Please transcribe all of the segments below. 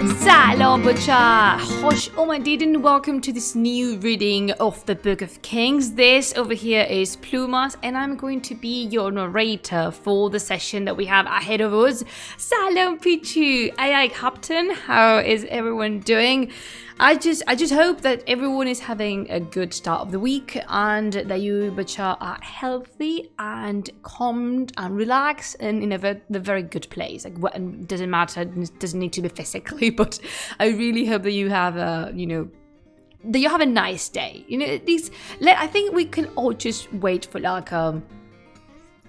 Salam Bacha! Hosh Omadid and welcome to this new reading of the Book of Kings. This over here is Plumas and I'm going to be your narrator for the session that we have ahead of us. Salam Pichu! Aye Captain, how is everyone doing? I just hope that everyone is having a good start of the week and that you Bacha are healthy and calmed and relaxed and in a very good place. Like, what, it doesn't matter, it doesn't need to be physically, but I really hope that you have that you have a nice day. At least I think we can all just wait for like a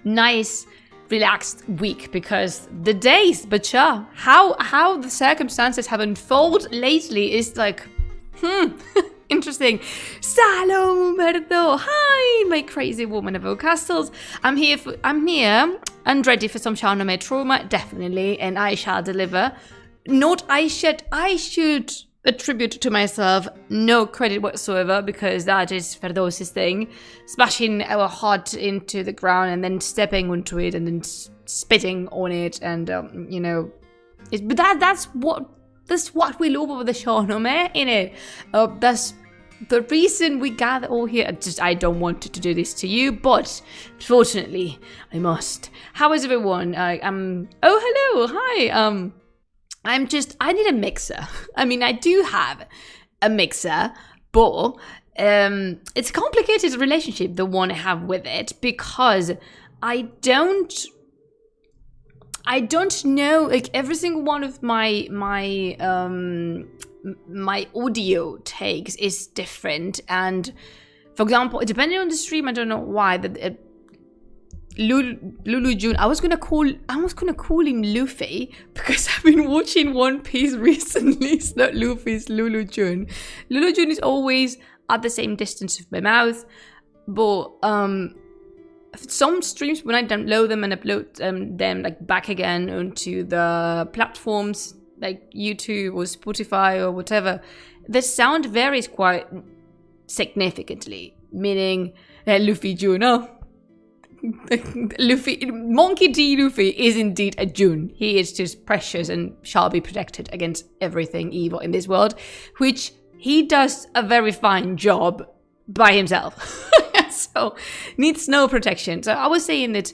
nice relaxed week, because the days, Bacha, how the circumstances have unfolded lately is like, interesting. Salam, hi, my crazy woman of all castles. I'm here and ready for some Shāh-nāmeh trauma, definitely, and I shall deliver. I should attribute to myself no credit whatsoever, because that is Ferdowsi's thing, smashing our heart into the ground and then stepping onto it and then spitting on it, and but that's what we love about the Shāh-nāmeh, innit? That's the reason we gather all here. I don't want to do this to you, but fortunately I must. How is everyone? Oh, hello, hi. I need a mixer. I mean, I do have a mixer, but it's a complicated relationship, the one I have with it, because I don't know, like, every single one of my audio takes is different. And for example, depending on the stream, I don't know why, that Lulu June, I was gonna call him Luffy, because I've been watching One Piece recently. It's not Luffy, it's Lulu June. Lulu June is always at the same distance of my mouth, but some streams, when I download them and upload them like back again onto the platforms like YouTube or Spotify or whatever, the sound varies quite significantly, meaning Luffy June, Luffy, Monkey D. Luffy is indeed a June. He is just precious and shall be protected against everything evil in this world, which he does a very fine job by himself. So needs no protection. So I was saying that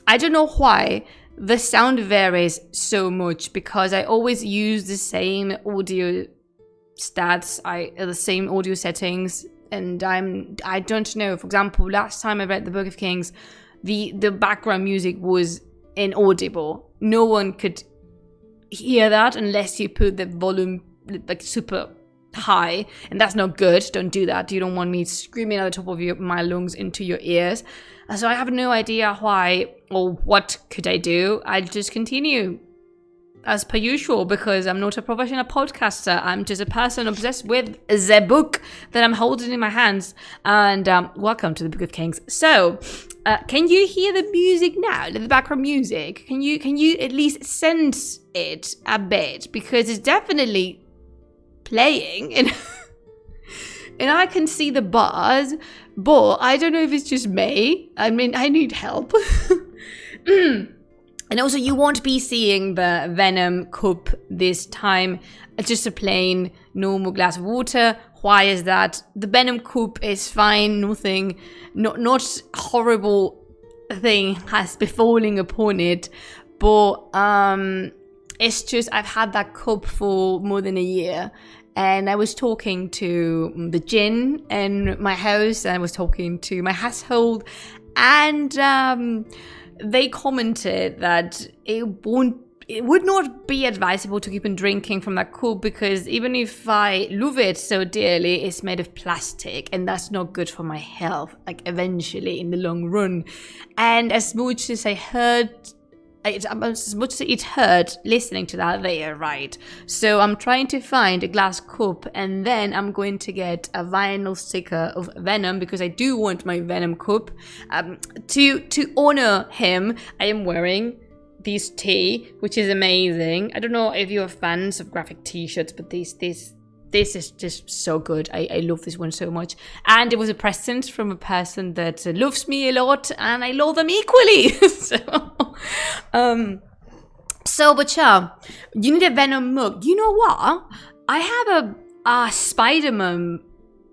I don't know why the sound varies so much, because I always use the same audio stats, the same audio settings. And I don't know. For example, last time I read the Book of Kings, the background music was inaudible. No one could hear that unless you put the volume like super high, and that's not good. Don't do that. You don't want me screaming at the top of my lungs into your ears. So I have no idea why or what could I do. I'll just continue as per usual, because I'm not a professional podcaster. I'm just a person obsessed with the book that I'm holding in my hands. And welcome to the Book of Kings. So, can you hear the music now? The background music? Can you at least sense it a bit? Because it's definitely playing, and I can see the bars, but I don't know if it's just me. I mean, I need help. And also, you won't be seeing the Venom cup this time. It's just a plain, normal glass of water. Why is that? The Venom cup is fine. Nothing, not horrible thing has befallen upon it. But it's just, I've had that cup for more than a year. And I was talking to the jinn in my house, and I was talking to my household, and they commented that it would not be advisable to keep on drinking from that cup, because even if I love it so dearly, it's made of plastic, and that's not good for my health, like eventually in the long run. And as much as I heard, as much as it hurt listening to that, they are right. So I'm trying to find a glass cup, and then I'm going to get a vinyl sticker of Venom, because I do want my Venom cup. To honor him, I am wearing this tee, which is amazing. I don't know if you're fans of graphic t-shirts, but this is just so good. I love this one so much. And it was a present from a person that loves me a lot, and I love them equally. So, So, Bacha, you need a Venom mug. You know what? I have a Spider-Man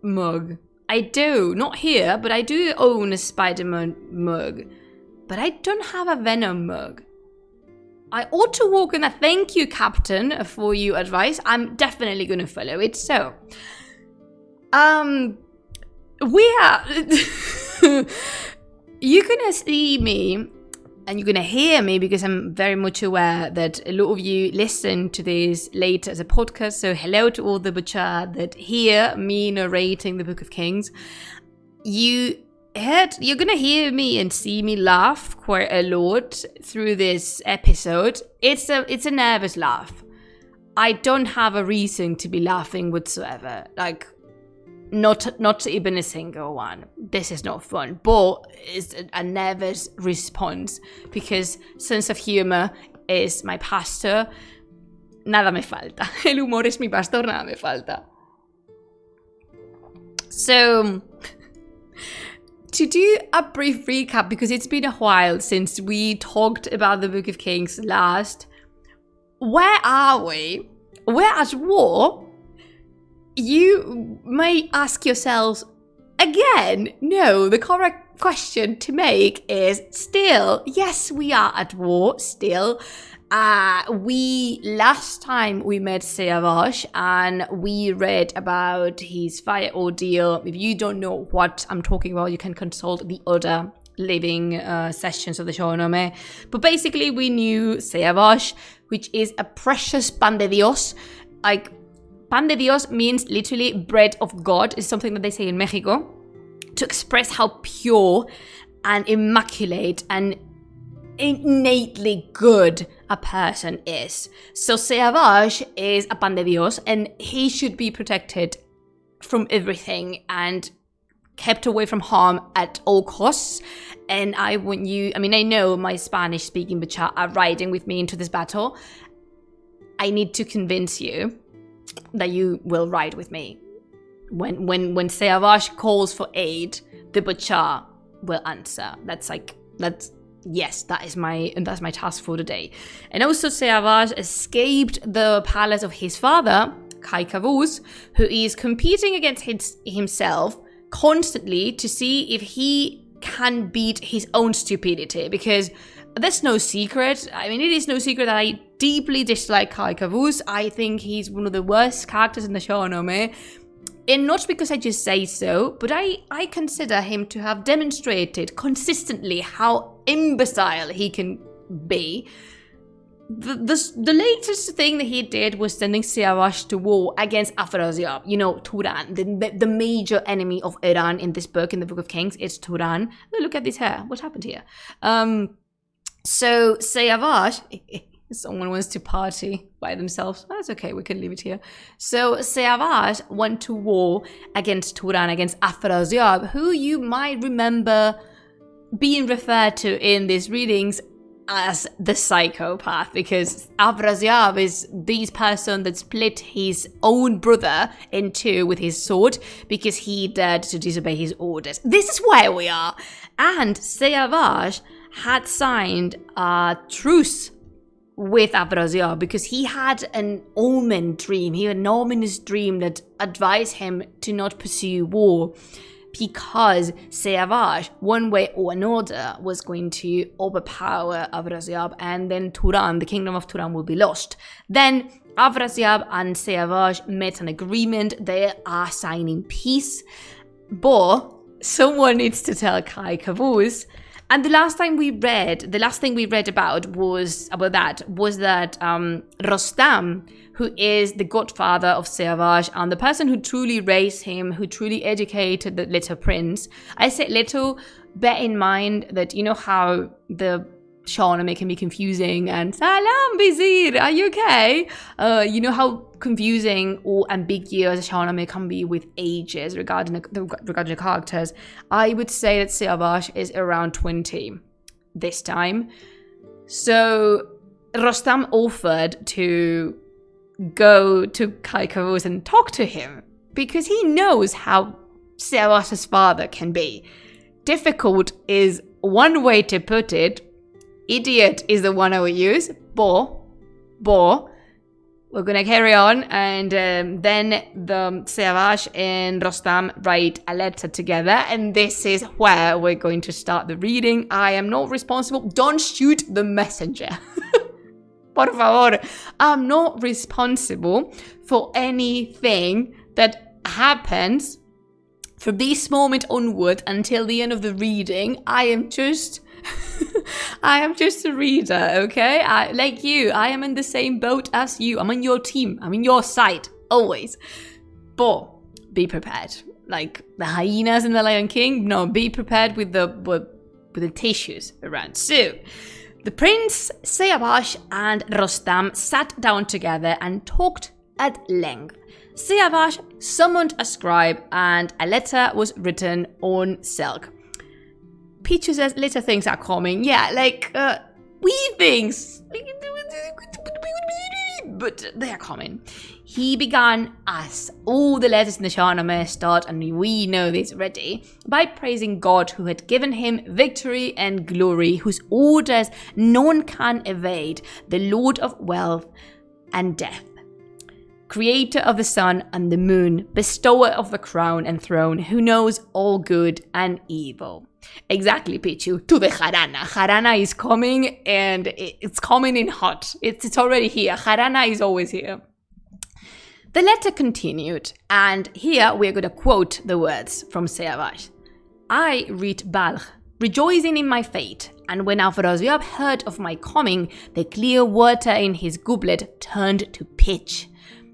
mug. I do. Not here, but I do own a Spider-Man mug. But I don't have a Venom mug. I ought to walk in a thank you, Captain, for your advice. I'm definitely going to follow it. So, we are... You're going to see me and you're going to hear me because I'm very much aware that a lot of you listen to this later as a podcast. So hello to all the Butcher that hear me narrating the Book of Kings. You're going to hear me and see me laugh quite a lot through this episode. It's a nervous laugh. I don't have a reason to be laughing whatsoever. Like, not even a single one. This is not fun, but it's a nervous response because sense of humor is my pastor. Nada me falta. El humor es mi pastor, nada me falta. So, to do a brief recap, because it's been a while since we talked about the Book of Kings last, where are we? We're at war. You may ask yourselves again, no, the correct question to make is still, yes, we are at war still. Last time we met Shāh-nāmeh and we read about his fire ordeal. If you don't know what I'm talking about, you can consult the other living sessions of the Shāh-nāmeh. But basically we knew Shāh-nāmeh, which is a precious pan de Dios. Like, pan de Dios means literally bread of God. It's something that they say in Mexico to express how pure and immaculate and innately good a person is. So Shāh-nāmeh is a pan de Dios and he should be protected from everything and kept away from harm at all costs. And I know my Spanish speaking Bacha are riding with me into this battle. I need to convince you that you will ride with me. When Shāh-nāmeh calls for aid, the Bacha will answer. That is my task for today. And also Shāh-nāmeh escaped the palace of his father, Kai Kavuz, who is competing against himself constantly to see if he can beat his own stupidity, because there's no secret. It is no secret that I deeply dislike Kai Kavuz. I think he's one of the worst characters in the Shāh-nāmeh. And not because I just say so, but I consider him to have demonstrated consistently how imbecile he can be. The latest thing that he did was sending Shāh-nāmeh to war against Afrasiab. Turan, the major enemy of Iran in this book, in the Book of Kings, is Turan. Look at this hair. What happened here? So Shāh-nāmeh, someone wants to party by themselves. That's okay, we can leave it here. So Shāh-nāmeh went to war against Turan, against Afrasiab, who you might remember being referred to in these readings as the psychopath, because Afrasiab is this person that split his own brother in two with his sword because he dared to disobey his orders. This is where we are. And Shāh-nāmeh had signed a truce with Afrasiab because he had an omen dream. He had an ominous dream that advised him to not pursue war, because Shāh-nāmeh, one way or another, was going to overpower Afrasiab, and then Turan, the kingdom of Turan, will be lost. Then Afrasiab and Shāh-nāmeh met an agreement. They are signing peace, but someone needs to tell Kai Kavuz. And the last thing we read about was that Rostam, who is the godfather of Shāh-nāmeh and the person who truly raised him, who truly educated the little prince. I say little, bear in mind that you know how the Shāh-nāmeh can be confusing and Salam Vizier, are you okay? You know how confusing or ambiguous Shāh-nāmeh can be with ages regarding the characters. I would say that Shāh-nāmeh is around 20 this time. So Rostam offered to go to Kai Kavuz and talk to him because he knows how Shāh-nāmeh's father can be. Difficult is one way to put it. Idiot is the one I would use, but But we're gonna carry on, and then the Siavash and Rostam write a letter together, and this is where we're going to start the reading. I am not responsible. Don't shoot the messenger. Por favor. I'm not responsible for anything that happens from this moment onward until the end of the reading. I am just a reader, okay? Like you, I am in the same boat as you. I'm on your team. I'm in your side, always. But be prepared. Like the hyenas in The Lion King, no, be prepared with the tissues around. So, the Prince, Siavash, and Rostam sat down together and talked at length. Siavash summoned a scribe, and a letter was written on silk. Pichu says later things are coming. Yeah, like wee things. But they are coming. He began, as all the letters in the Shāh-nāmeh start, and we know this already, by praising God who had given him victory and glory, whose orders none can evade, the Lord of wealth and death, creator of the sun and the moon, bestower of the crown and throne, who knows all good and evil. Exactly, Pichu. To the Jarana. Jarana is coming, and it's coming in hot. It's already here. Jarana is always here. The letter continued, and here we're going to quote the words from Siavash. I read Balkh, rejoicing in my fate, and when Afrasiab heard of my coming, the clear water in his goblet turned to pitch.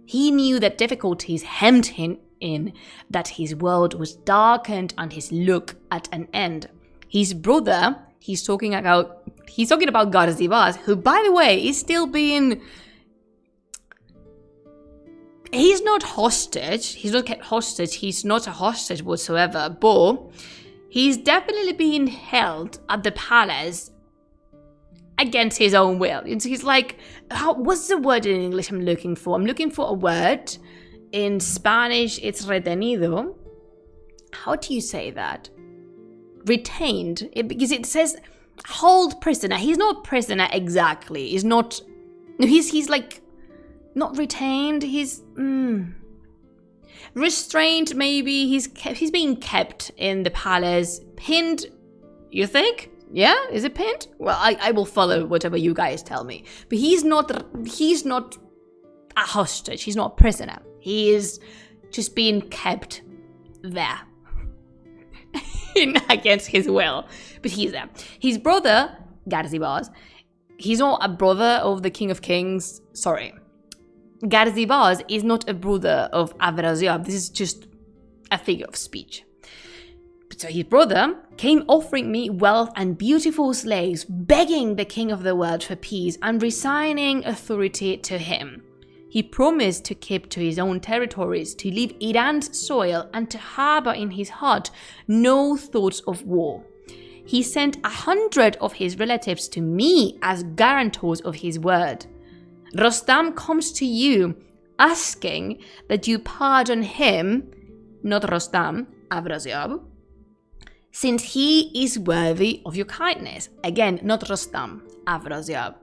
He knew that difficulties hemmed him in, that his world was darkened and his look at an end. His brother, he's talking about Garzibaz, who, by the way, is still being... He's not hostage. He's not kept hostage. He's not a hostage whatsoever. But he's definitely being held at the palace against his own will. He's like, what's the word in English I'm looking for? I'm looking for a word. In Spanish, it's retenido. How do you say that? Retained. Because it says hold prisoner. He's not a prisoner exactly. He's not... He's like... Not retained. He's... Restrained, maybe. He's being kept in the palace. Pinned, you think? Yeah? Is it pinned? Well, I will follow whatever you guys tell me. But he's not a hostage. He's not a prisoner. He is just being kept there. Against his will. But he's there. His brother, Garzibaz, he's not a brother of the King of Kings. Sorry. Garzibaz is not a brother of Afrasiab. This is just a figure of speech. So his brother came offering me wealth and beautiful slaves, begging the king of the world for peace and resigning authority to him. He promised to keep to his own territories, to leave Iran's soil, and to harbor in his heart no thoughts of war. He sent 100 of his relatives to me as guarantors of his word. Rostam comes to you, asking that you pardon him, not Rostam, Afrasiab, since he is worthy of your kindness. Again, not Rostam, Afrasiab.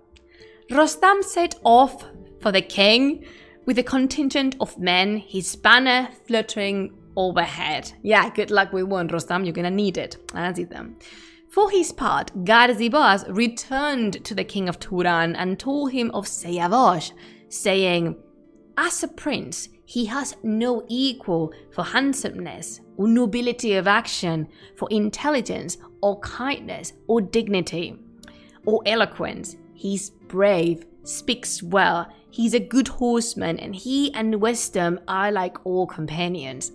Rostam set off for the king with a contingent of men, his banner fluttering overhead. Yeah, good luck with one, Rostam, you're gonna need it. I see them. For his part, Garzibaz returned to the king of Turan and told him of Siavash, saying, as a prince, he has no equal for handsomeness or nobility of action, for intelligence or kindness or dignity or eloquence. He's brave, speaks well, he's a good horseman, and he and wisdom are like all companions.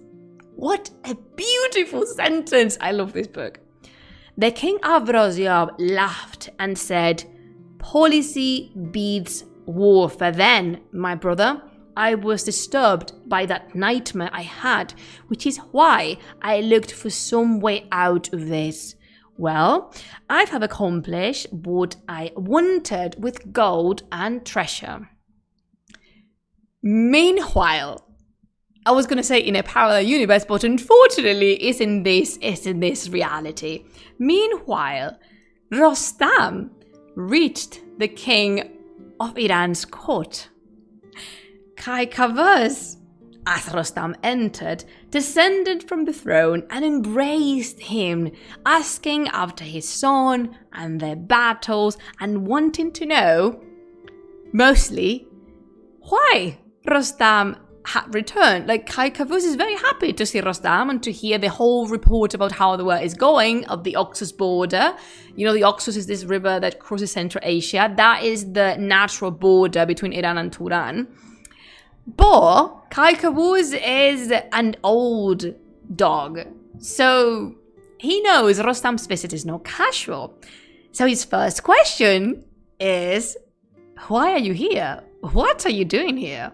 What a beautiful sentence! I love this book. The king Afrasiab laughed and said, policy beats war. For then, my brother, I was disturbed by that nightmare I had, which is why I looked for some way out of this. Well, I have accomplished what I wanted with gold and treasure. Meanwhile, I was going to say in a parallel universe, but unfortunately it's in this reality. Meanwhile, Rostam reached the king of Iran's court. Kaikavuz, as Rostam entered, descended from the throne and embraced him, asking after his son and their battles and wanting to know, mostly, why Rostam had returned. Like, Kaikavuz is very happy to see Rostam and to hear the whole report about how the war is going of the Oxus border. You know, the Oxus is this river that crosses Central Asia. That is the natural border between Iran and Turan. But Kaikavuz is an old dog, so he knows Rostam's visit is not casual. So his first question is, why are you here? What are you doing here?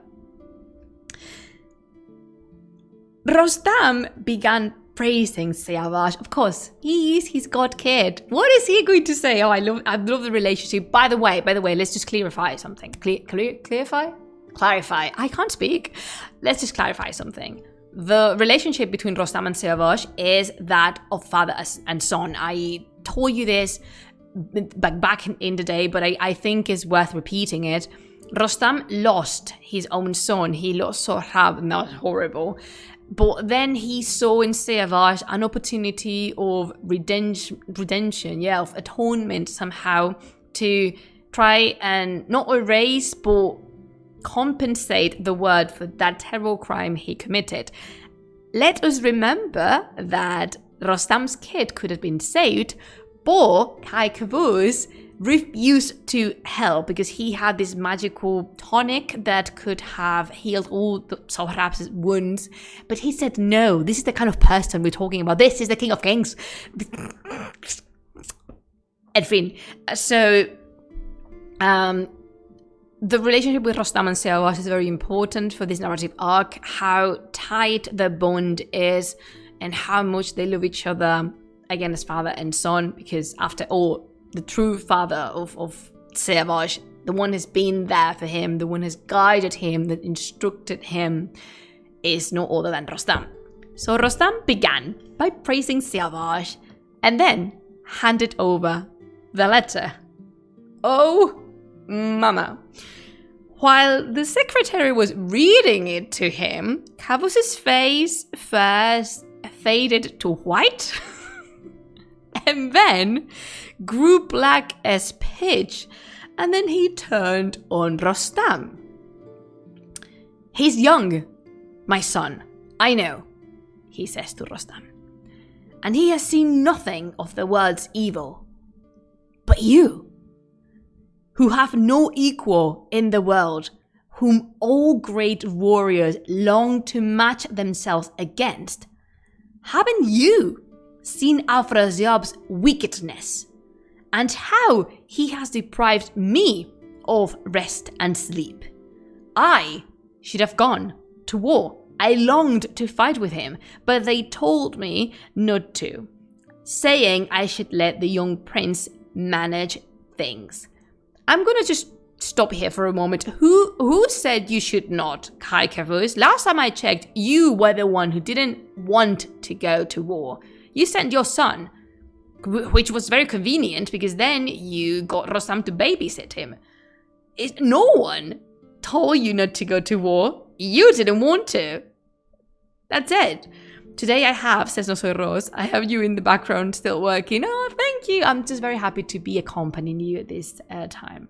Rostam began praising Siavash. Of course, he is his god kid. What is he going to say? Oh, I love the relationship. By the way, let's just clarify something. Clarify. I can't speak. Let's just clarify something. The relationship between Rostam and Siavash is that of father and son. I told you this back in the day, but I think it's worth repeating it. Rostam lost his own son. He lost Sohrab, and that was horrible. But then he saw in Siavash an opportunity of redemption, of atonement somehow, to try and not erase, but compensate the world for that terrible crime he committed. Let us remember that Rostam's kid could have been saved, but Kaikavuz refused to help because he had this magical tonic that could have healed all the Sohrab's wounds. But he said, no, this is the kind of person we're talking about. This is the King of Kings. Edwin. So, the relationship with Rostam and Siavash is very important for this narrative arc, how tight the bond is and how much they love each other, again, as father and son, because after all, the true father of Siavash, the one who's been there for him, the one who's guided him, that instructed him, is no other than Rostam. So Rostam began by praising Siavash and then handed over the letter. Oh, mama. While the secretary was reading it to him, Kavuz's face first faded to white and then grew black as pitch, and then he turned on Rostam. He's young, my son, I know, he says to Rostam, and he has seen nothing of the world's evil. But you, who have no equal in the world, whom all great warriors long to match themselves against, haven't you seen Afrasiab's wickedness, and how he has deprived me of rest and sleep? I should have gone to war. I longed to fight with him, but they told me not to, saying I should let the young prince manage things. I'm gonna just stop here for a moment. Who said you should not, Kaikavuz? Last time I checked, you were the one who didn't want to go to war. You sent your son, which was very convenient because then you got Rostam to babysit him. No one told you not to go to war. You didn't want to. That's it. Today I have, says No Soy Rose, I have you in the background still working. Oh, thank you. I'm just very happy to be accompanying you at this time.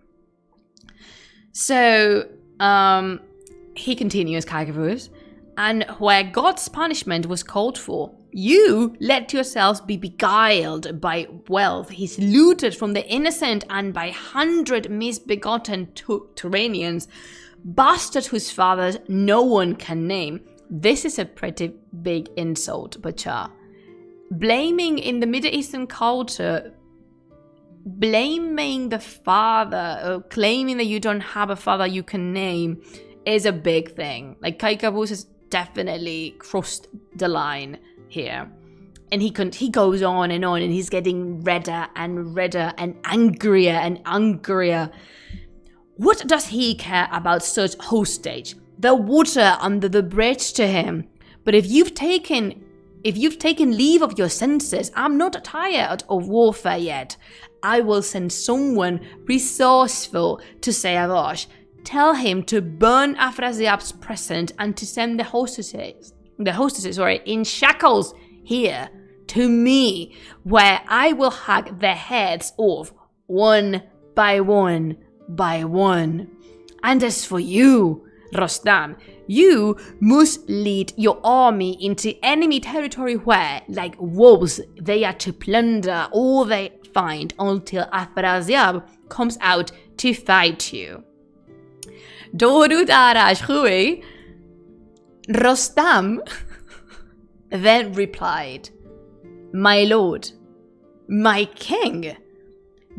So, he continues, Kaikavuz, and where God's punishment was called for, you let yourselves be beguiled by wealth he's looted from the innocent and by 100 misbegotten Turanians, bastards whose fathers no one can name. This is a pretty big insult, Bachar. Blaming in the Middle Eastern culture, blaming the father or claiming that you don't have a father you can name is a big thing. Like, Kaikavuz has definitely crossed the line here. And he goes on, and he's getting redder and redder and angrier. What does he care about such hostage? The water under the bridge to him. But if you've taken leave of your senses, I'm not tired of warfare yet. I will send someone resourceful to Shāh-nāmeh. Tell him to burn Afrasiab's present and to send the hostesses in shackles here to me, where I will hack their heads off one by one by one. And as for you, Rostam, you must lead your army into enemy territory where, like wolves, they are to plunder all they find until Afrasiab comes out to fight you. درود آرش خوبی؟ Rostam then replied, My lord, my king,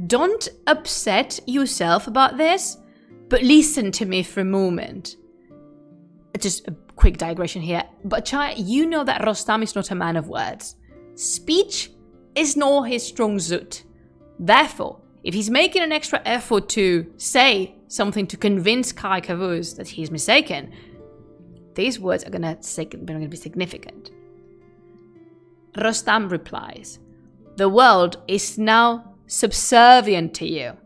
don't upset yourself about this, but listen to me for a moment. Just a quick digression here, but Chai, you know that Rostam is not a man of words. Speech is not his strong suit. Therefore, if he's making an extra effort to say something to convince Kai Kavuz that he's mistaken, these words are going to be significant. Rostam replies, The world is now subservient to you,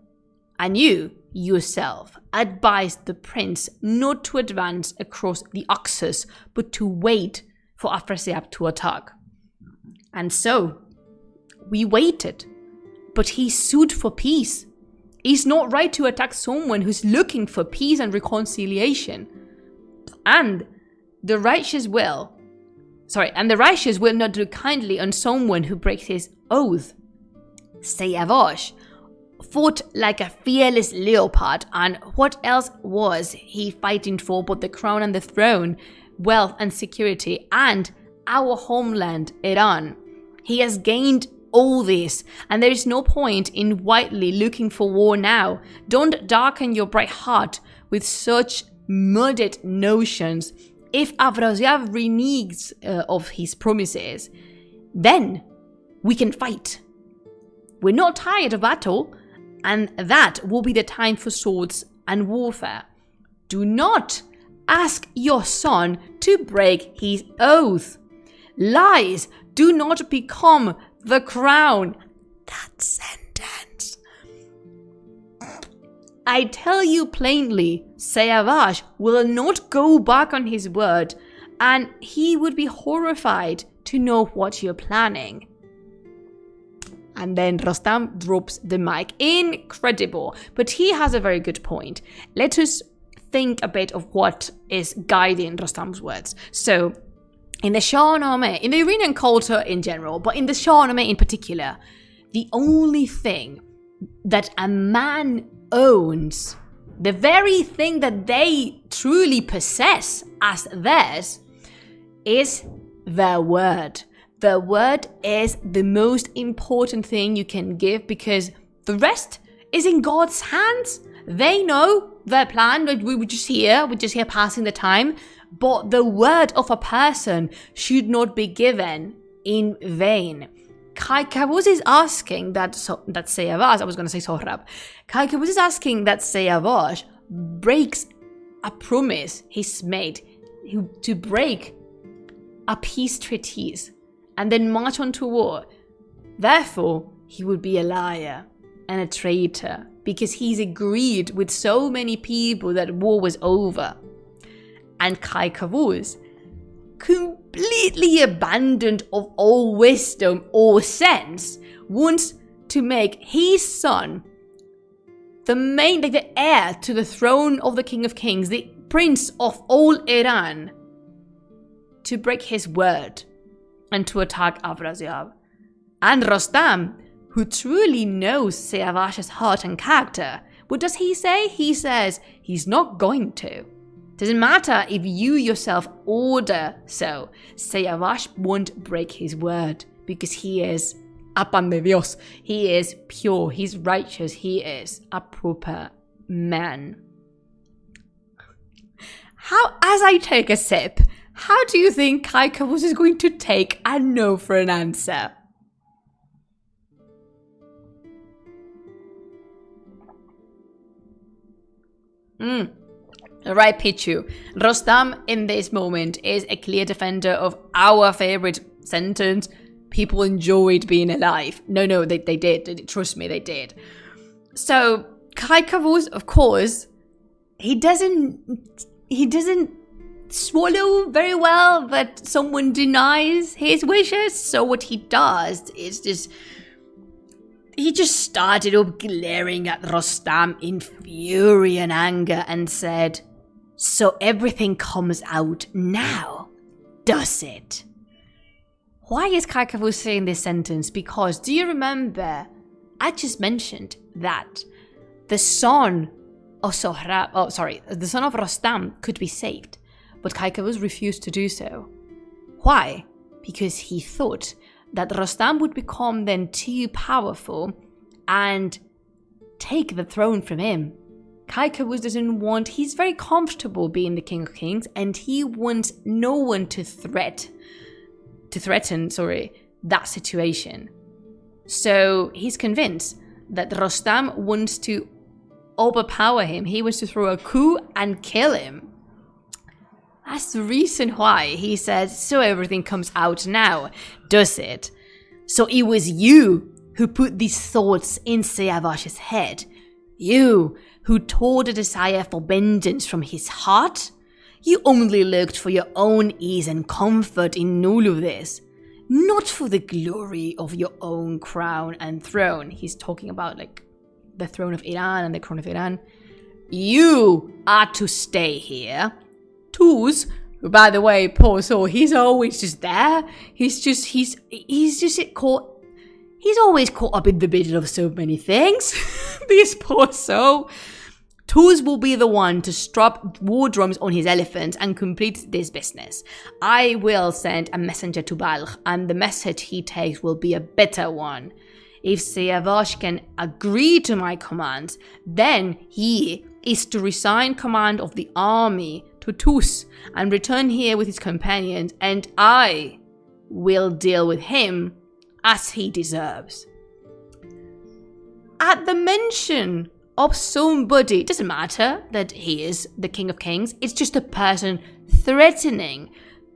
and you yourself advised the prince not to advance across the Oxus, but to wait for Afrasiab to attack. And so, we waited, but he sued for peace. It's not right to attack someone who's looking for peace and reconciliation. And the righteous will not do kindly on someone who breaks his oath. Shāh-nāmeh fought like a fearless leopard, and what else was he fighting for but the crown and the throne, wealth and security, and our homeland, Iran? He has gained all this, and there is no point in wildly looking for war now. Don't darken your bright heart with such muddied notions. If Afrasiab reneges of his promises, then we can fight. We're not tired of battle, and that will be the time for swords and warfare. Do not ask your son to break his oath. Lies do not become the crown. That sentence. I tell you plainly, Shāh-nāmeh will not go back on his word, and he would be horrified to know what you're planning. And then Rostam drops the mic. Incredible. But he has a very good point. Let us think a bit of what is guiding Rostam's words. So, in the Shāh-nāmeh, in the Iranian culture in general, but in the Shāh-nāmeh in particular, the only thing that a man owns, the very thing that they truly possess as theirs, is their word. The word is the most important thing you can give, because the rest is in God's hands. They know their plan. We're just here passing the time. But the word of a person should not be given in vain. Kai Kavuz is asking that Shāh-nāmeh, I was going to say Sohrab. Kai Kavuz is asking that Shāh-nāmeh breaks a promise he's made to break a peace treaties and then march on to war. Therefore, he would be a liar and a traitor, because he's agreed with so many people that war was over. And Kai Kavuz, completely abandoned of all wisdom or sense, wants to make his son the heir to the throne of the King of Kings, the prince of all Iran, to break his word and to attack Afrasiab. And Rostam, who truly knows Shāh-nāmeh's heart and character, what does he say? He says he's not going to. Doesn't matter if you yourself order so. Shāh-nāmeh won't break his word, because he is a pan de Dios. He is pure. He's righteous. He is a proper man. As I take a sip, how do you think Kai Kavuz is going to take a no for an answer? Right, Pichu. Rostam in this moment is a clear defender of our favorite sentence. people enjoyed being alive. No, they did. Trust me, they did. So Kai Kavus, of course, he doesn't swallow very well that someone denies his wishes. So what he does is he just started up glaring at Rostam in fury and anger and said, "So everything comes out now, does it?" Why is Kai Kavus saying this sentence? Because do you remember I just mentioned that the son of the son of Rostam could be saved, but Kai Kavus refused to do so. Why? Because he thought that Rostam would become then too powerful and take the throne from him. Kai Kavus doesn't want, he's very comfortable being the King of Kings, and he wants no one to threaten that situation. So he's convinced that Rostam wants to overpower him. He wants to throw a coup and kill him. That's the reason why he says, "So everything comes out now, does it? So it was you who put these thoughts in Siavash's head. You who tore the desire for vengeance from his heart. You only looked for your own ease and comfort in all of this, not for the glory of your own crown and throne." He's talking about like the throne of Iran and the crown of Iran. "You are to stay here." Tuz, who, by the way, poor soul, he's always just there. He's always caught up in the middle of so many things. This poor soul. Tuz will be the one to strap war drums on his elephant and complete this business. I will send a messenger to Balkh, and the message he takes will be a better one. If Siavash can agree to my commands, then he is to resign command of the army to Tuz and return here with his companions, and I will deal with him as he deserves. At the mention of somebody, it doesn't matter that he is the King of Kings, it's just a person threatening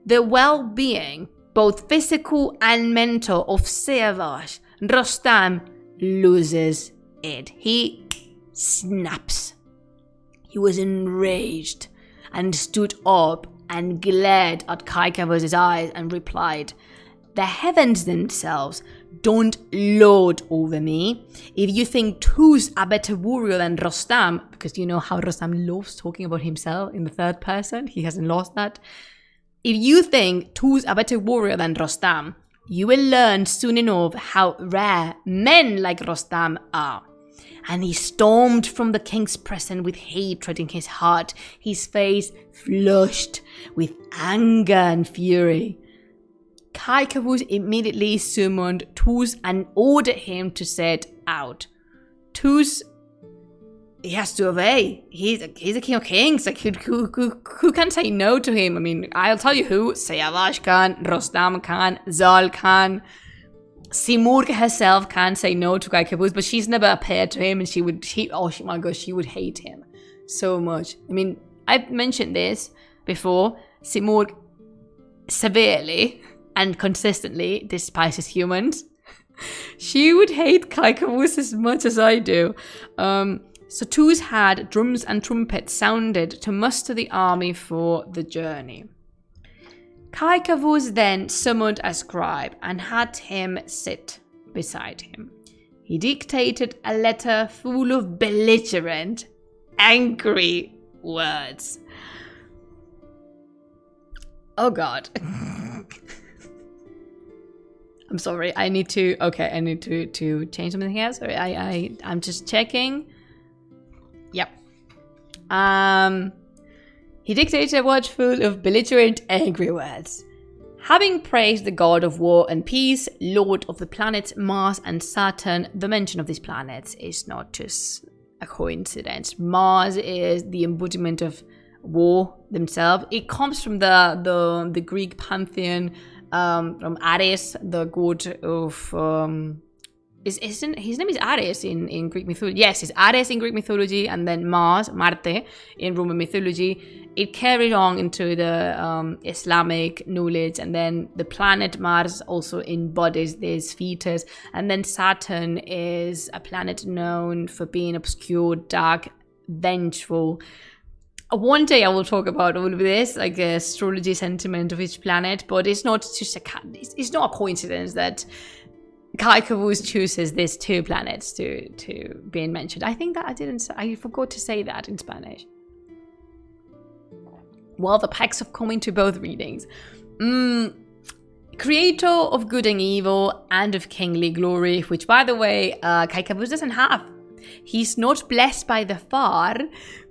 the well-being, both physical and mental, of Siavash, Rostam loses it. He snaps. He was enraged and stood up and glared at Kai Kavus's eyes and replied, "The heavens themselves don't lord over me. If you think Tuz a better warrior than Rostam," because you know how Rostam loves talking about himself in the third person, he hasn't lost that. "If you think Tuz a better warrior than Rostam, you will learn soon enough how rare men like Rostam are." And he stormed from the king's presence with hatred in his heart, his face flushed with anger and fury. Kai Kavus immediately summoned Tuz and ordered him to set out. Tuz, he has to obey. He's a King of Kings. Like, who can say no to him? I mean, I'll tell you who. Siavash can, Rostam can, Zal can. Simurgh herself can say no to Kai Kavus, but she's never appeared to him, and she would hate him so much. I mean, I've mentioned this before. Simurgh severely and consistently despises humans. She would hate Kai Kavus as much as I do. So Tuz had drums and trumpets sounded to muster the army for the journey. Kai Kavus then summoned a scribe and had him sit beside him. He dictated a letter full of belligerent, angry words. Oh God. I'm sorry, I need to change something here. Sorry, I'm just checking. Yep. He dictated a word full of belligerent, angry words. Having praised the god of war and peace, lord of the planets Mars and Saturn, the mention of these planets is not just a coincidence. Mars is the embodiment of war themselves. It comes from the Greek pantheon, from Ares, the god of his name is Ares in Greek mythology. Yes, it's Ares in Greek mythology, and then Marte, in Roman mythology. It carried on into the Islamic knowledge, and then the planet Mars also embodies this fetus, and then Saturn is a planet known for being obscure, dark, vengeful. One day I will talk about all of this, like the astrology sentiment of each planet, but it's not just it's not a coincidence that Kaikavus chooses these two planets to be mentioned. I think that I forgot to say that in Spanish. Well, the packs have come into both readings. Creator of good and evil and of kingly glory, which, by the way, Kaikavus doesn't have. He's not blessed by the Far.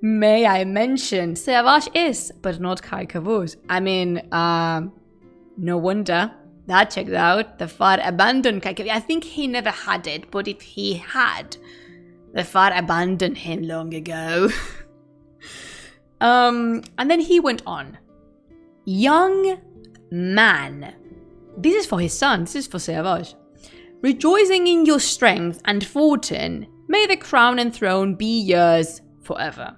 May I mention, Shāh-nāmeh is, but not Kaikavus. I mean, no wonder. That checks out. The Far abandoned Kaikavus. I think he never had it, but if he had, the Far abandoned him long ago. And then he went on. Young man. This is for his son. This is for Shāh-nāmeh. Rejoicing in your strength and fortune, may the crown and throne be yours forever.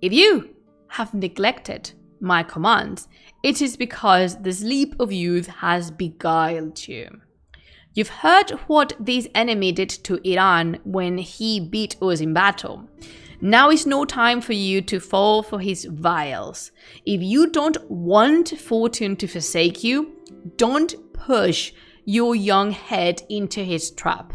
If you have neglected my commands, it is because the sleep of youth has beguiled you. You've heard what this enemy did to Iran when he beat us in battle. Now is no time for you to fall for his wiles. If you don't want fortune to forsake you, don't push your young head into his trap.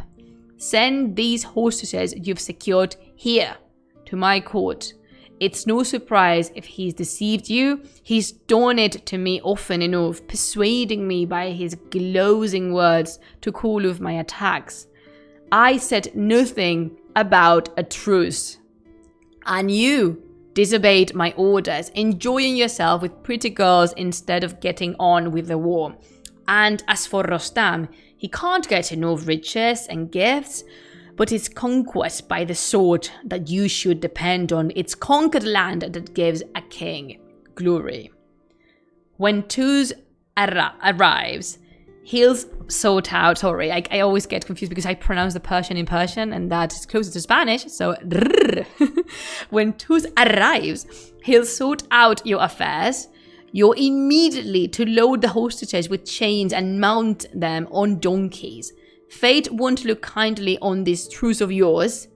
Send these hostages you've secured here to my court. It's no surprise if he's deceived you. He's done it to me often enough, persuading me by his glozing words to call off my attacks. I said nothing about a truce. And you disobeyed my orders, enjoying yourself with pretty girls instead of getting on with the war. And as for Rostam, he can't get enough riches and gifts, but it's conquest by the sword that you should depend on. It's conquered land that gives a king glory. When Tuz arrives, he'll sort out, sorry, I always get confused because I pronounce the Persian in Persian and that is closer to Spanish, so when Tuz arrives, he'll sort out your affairs. You're immediately to load the hostages with chains and mount them on donkeys. Fate won't look kindly on this truce of yours.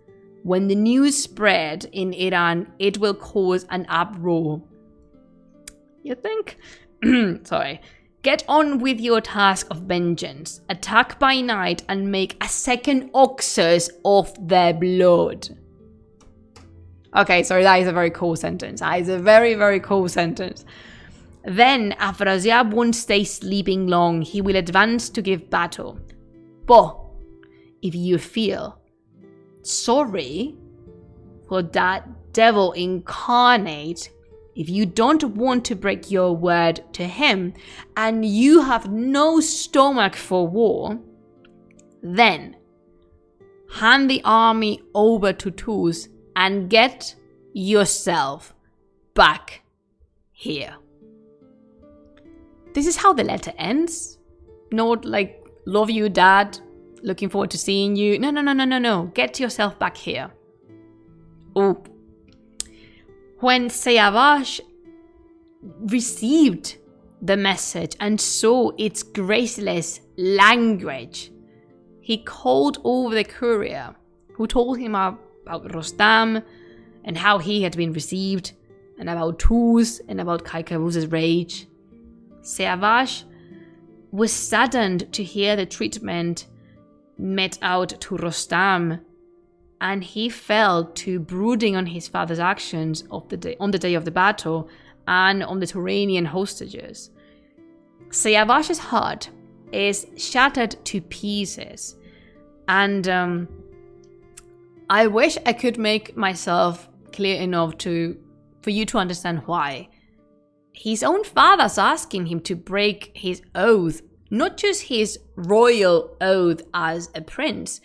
When the news spread in Iran, it will cause an uproar. You think? Sorry. Get on with your task of vengeance. Attack by night and make a second Oxus of their blood. Okay, sorry, that is a very cool sentence. That is a very, very cool sentence. Then, Afrasiab won't stay sleeping long. He will advance to give battle. But if you feel sorry for that devil incarnate, if you don't want to break your word to him, and you have no stomach for war, then hand the army over to Tuz and get yourself back here. This is how the letter ends. Not like, love you, dad, looking forward to seeing you. No. Get yourself back here. Oh. When Shāh-nāmeh received the message and saw its graceless language, he called over the courier who told him about Rostam and how he had been received, and about Tuz and about Kaikavus's rage. Shāh-nāmeh was saddened to hear the treatment met out to Rostam, and he fell to brooding on his father's actions on the day of the battle and on the Turanian hostages. Shāh-nāmeh's heart is shattered to pieces, and I wish I could make myself clear enough for you to understand why. His own father's asking him to break his oath, not just his royal oath as a prince,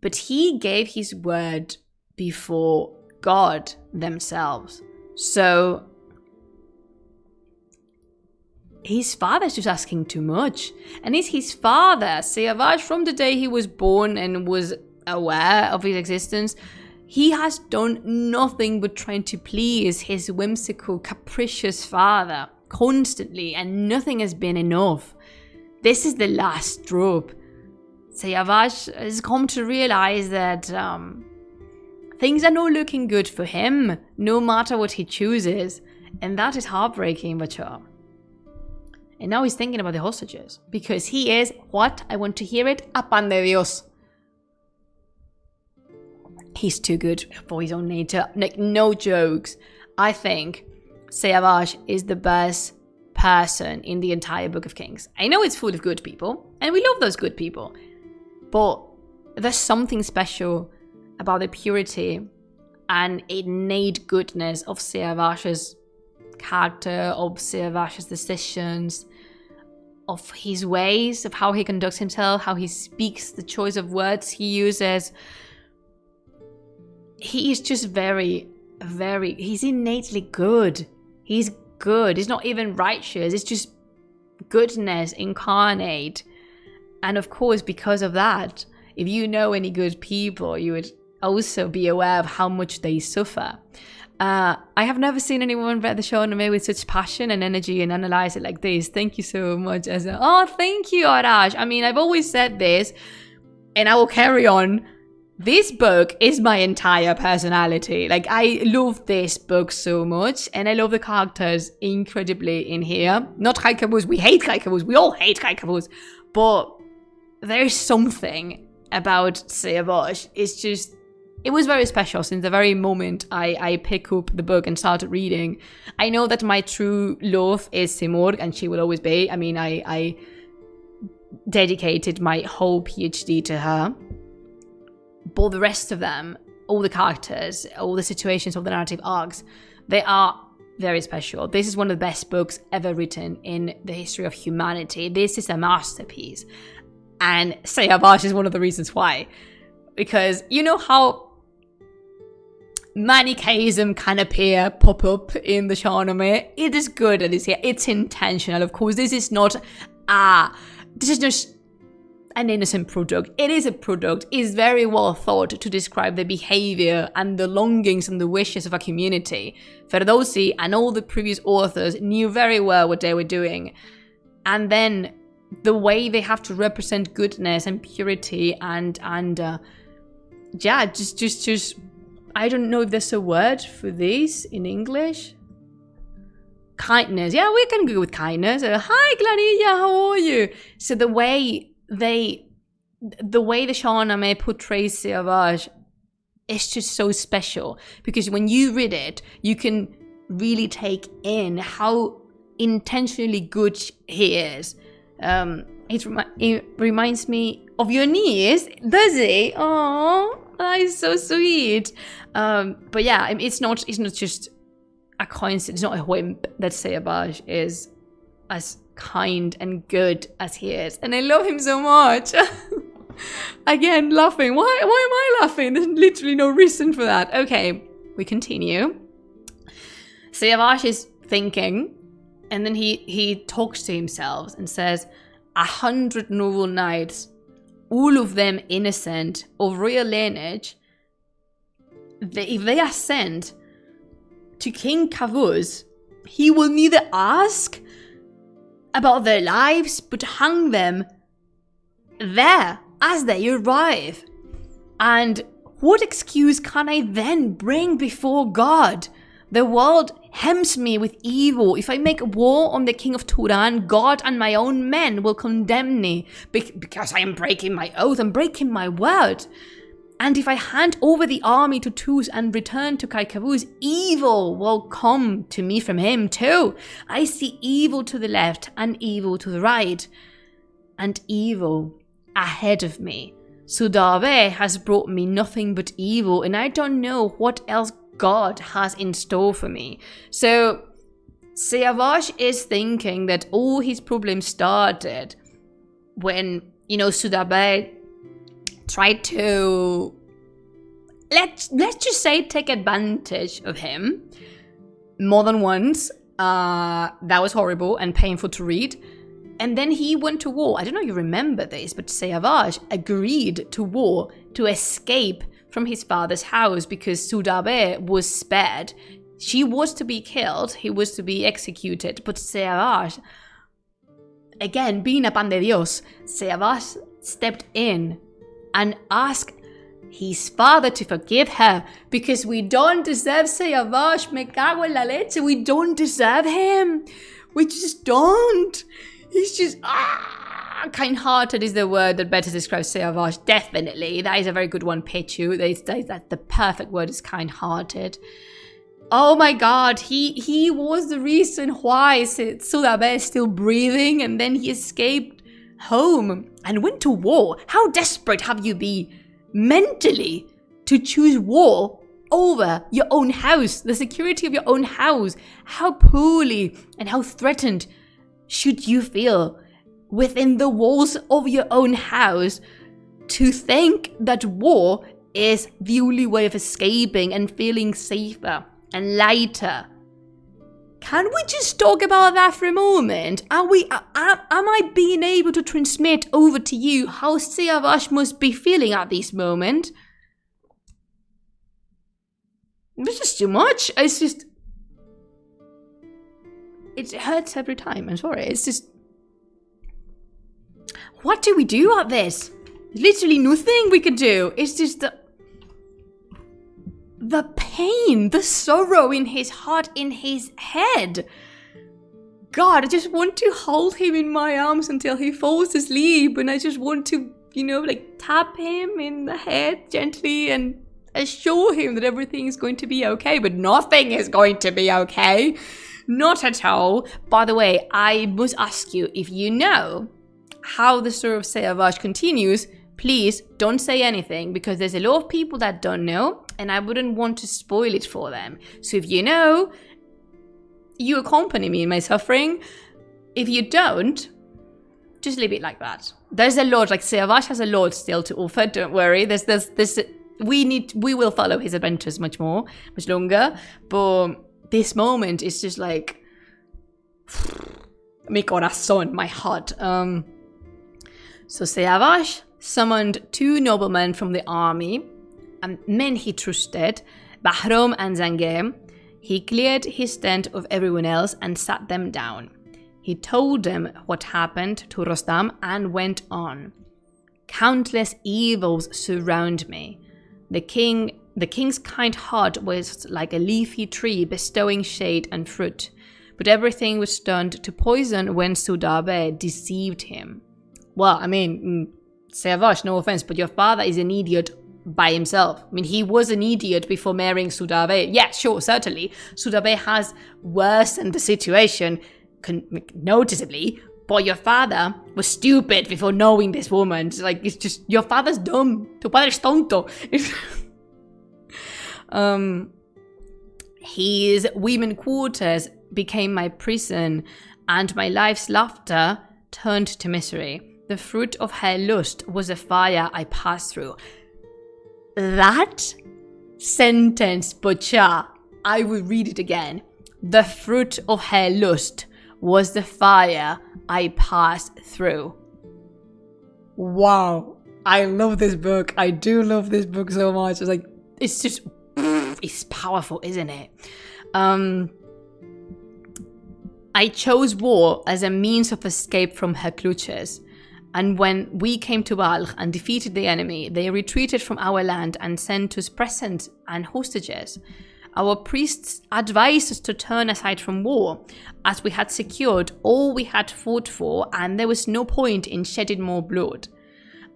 but he gave his word before God themselves. So his father's just asking too much. And it's his father, Shāh-nāmeh, from the day he was born and was aware of his existence, he has done nothing but trying to please his whimsical, capricious father constantly, and nothing has been enough. This is the last drop. Shāh-nāmeh has come to realize that things are not looking good for him, no matter what he chooses. And that is heartbreaking, but sure. And now he's thinking about the hostages. Because he is, what? I want to hear it, a pan de Dios. He's too good for his own nature. Like, no jokes. I think Shāh-nāmeh is the best person in the entire Book of Kings. I know it's full of good people, and we love those good people. But there's something special about the purity and innate goodness of Shāh-nāmeh's character, of Shāh-nāmeh's decisions, of his ways, of how he conducts himself, how he speaks, the choice of words he uses. He is just he's innately good. He's good. It's not even righteous. It's just goodness incarnate. And of course, because of that, if you know any good people, you would also be aware of how much they suffer. I have never seen anyone read the Shāh-nāmeh with such passion and energy and analyze it like this. Thank you so much. Oh, thank you, Arash. I mean, I've always said this, and I will carry on. This book is my entire personality. Like, I love this book so much, and I love the characters incredibly in here. Not Kaikabuz. We hate Kaikabuz. We all hate Kaikabuz. But there is something about Shāh-nāmeh. It's just, it was very special since the very moment I pick up the book and started reading. I know that my true love is Simurgh, and she will always be. I mean, I dedicated my whole PhD to her. But the rest of them, all the characters, all the situations, all the narrative arcs, they are very special. This is one of the best books ever written in the history of humanity. This is a masterpiece. And Shāh-nāmeh is one of the reasons why. Because you know how Manichaeism can pop up in the Shāh-nāmeh? It is good that it's here. It's intentional. Of course, this is not just an innocent product. It is a product. It's very well thought to describe the behavior and the longings and the wishes of a community. Ferdowsi and all the previous authors knew very well what they were doing. And then the way they have to represent goodness and purity and just I don't know if there's a word for this in English. Kindness. Yeah, we can go with kindness. Hi, Clarilla, how are you? So the way the Shāh-nāmeh portrays Shāh-nāmeh is just so special, because when you read it, you can really take in how intentionally good he is. It reminds me of your niece, does it? Oh, that is so sweet. But yeah, it's not just a coincidence. It's not a whim that Shāh-nāmeh is as kind and good as he is, and I love him so much. Again, laughing. Why am I laughing? There's literally no reason for that. Okay, we continue. Shāh-nāmeh is thinking, and then he talks to himself and says, 100 noble knights, all of them innocent, of real lineage, if they are sent to King Kavuz, he will neither ask about their lives, but hang them there as they arrive. And what excuse can I then bring before God? The world hems me with evil. If I make war on the king of Turan, God and my own men will condemn me because I am breaking my oath and breaking my word. And if I hand over the army to Tus and return to Kaikavuz, evil will come to me from him too. I see evil to the left and evil to the right, and evil ahead of me. Shāh-nāmeh has brought me nothing but evil, and I don't know what else God has in store for me. So Shāh-nāmeh is thinking that all his problems started when, Shāh-nāmeh tried to, let's just say, take advantage of him more than once. That was horrible and painful to read. And then he went to war. I don't know if you remember this, but Shāh-nāmeh agreed to war to escape from his father's house because Shāh-nāmeh was spared. She was to be killed, he was to be executed, but Shāh-nāmeh, again, being a pan de Dios, Shāh-nāmeh stepped in and asked his father to forgive her because we don't deserve Shāh-nāmeh. Me cago en la leche. We don't deserve him. We just don't. He's just kind-hearted is the word that better describes Shāh-nāmeh. Definitely, that is a very good one. Pichu. That's the perfect word is kind-hearted. Oh my God, he was the reason why Shāh-nāmeh is still breathing, and then he escaped home and went to war. How desperate have you been mentally to choose war over your own house, the security of your own house? How poorly and how threatened should you feel within the walls of your own house to think that war is the only way of escaping and feeling safer and lighter? Can we just talk about that for a moment? Am I being able to transmit over to you how Shāh-nāmeh must be feeling at this moment? It's just too much. It hurts every time. I'm sorry. It's just, what do we do at this? Literally nothing we can do. It's just the pain, the sorrow in his heart, in his head. God, I just want to hold him in my arms until he falls asleep, and I just want to, tap him in the head gently and assure him that everything is going to be okay, but nothing is going to be okay. Not at all. By the way, I must ask you, if you know how the story of Shāh-nāmeh continues, please don't say anything, because there's a lot of people that don't know, and I wouldn't want to spoil it for them. So if you know, you accompany me in my suffering. If you don't, just leave it like that. There's a lot, Shāh-nāmeh has a lot still to offer, don't worry. We will follow his adventures much longer, but this moment is just like, mi corazón, my heart. So Shāh-nāmeh summoned 2 noblemen from the army, and men he trusted, Bahram and Zangeh. He cleared his tent of everyone else and sat them down. He told them what happened to Rostam and went on. Countless evils surround me. The king's kind heart was like a leafy tree bestowing shade and fruit, but everything was turned to poison when Shāh-nāmeh deceived him. Well, Shāh-nāmeh, no offense, but your father is an idiot by himself. He was an idiot before marrying Shāh-nāmeh. Yeah, sure, certainly. Shāh-nāmeh has worsened the situation noticeably, but your father was stupid before knowing this woman. It's just, your father's dumb. Tu padre es tonto. His women quarters became my prison, and my life's laughter turned to misery. The fruit of her lust was a fire I passed through. That sentence, butcher, I will read it again. The fruit of her lust was the fire I passed through. Wow. I love this book. I do love this book so much. It's just, it's powerful, isn't it? I chose war as a means of escape from her clutches. And when we came to Balkh and defeated the enemy, they retreated from our land and sent us presents and hostages. Our priests advised us to turn aside from war, as we had secured all we had fought for, and there was no point in shedding more blood.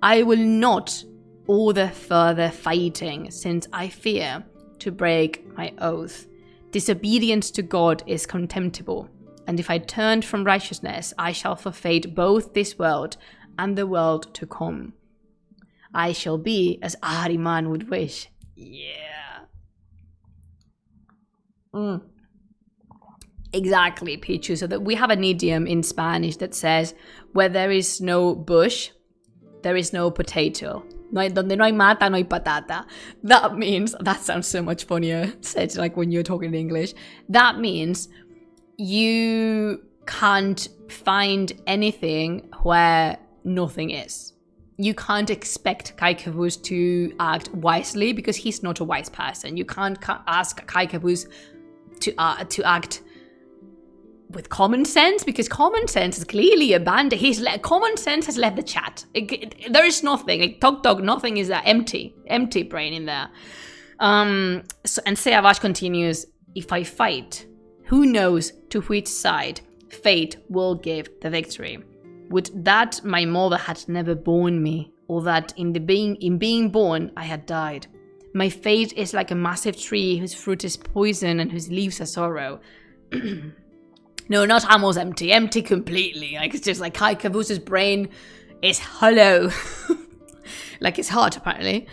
I will not order further fighting, since I fear to break my oath. Disobedience to God is contemptible, and if I turn from righteousness, I shall forfeit both this world and the world to come. I shall be as Ahriman would wish. Yeah. Exactly, Pichu. So that we have an idiom in Spanish that says, where there is no bush, there is no potato. Donde no hay mata, no hay patata. That means, that sounds so much funnier said when you're talking in English. That means you can't find anything where nothing is. You can't expect Kaikavus to act wisely because he's not a wise person. You can't ask Kaikavus to act with common sense because common sense is clearly abandoned. Common sense has left the chat. There is nothing. Like Tok, nothing is there. Empty brain in there. And Siavash continues, if I fight, who knows to which side fate will give the victory. Would that my mother had never borne me, or that in being born I had died. My fate is like a massive tree whose fruit is poison and whose leaves are sorrow. No, not almost empty. Empty completely. Like it's just like Kaikavus's brain is hollow. Like his heart, apparently.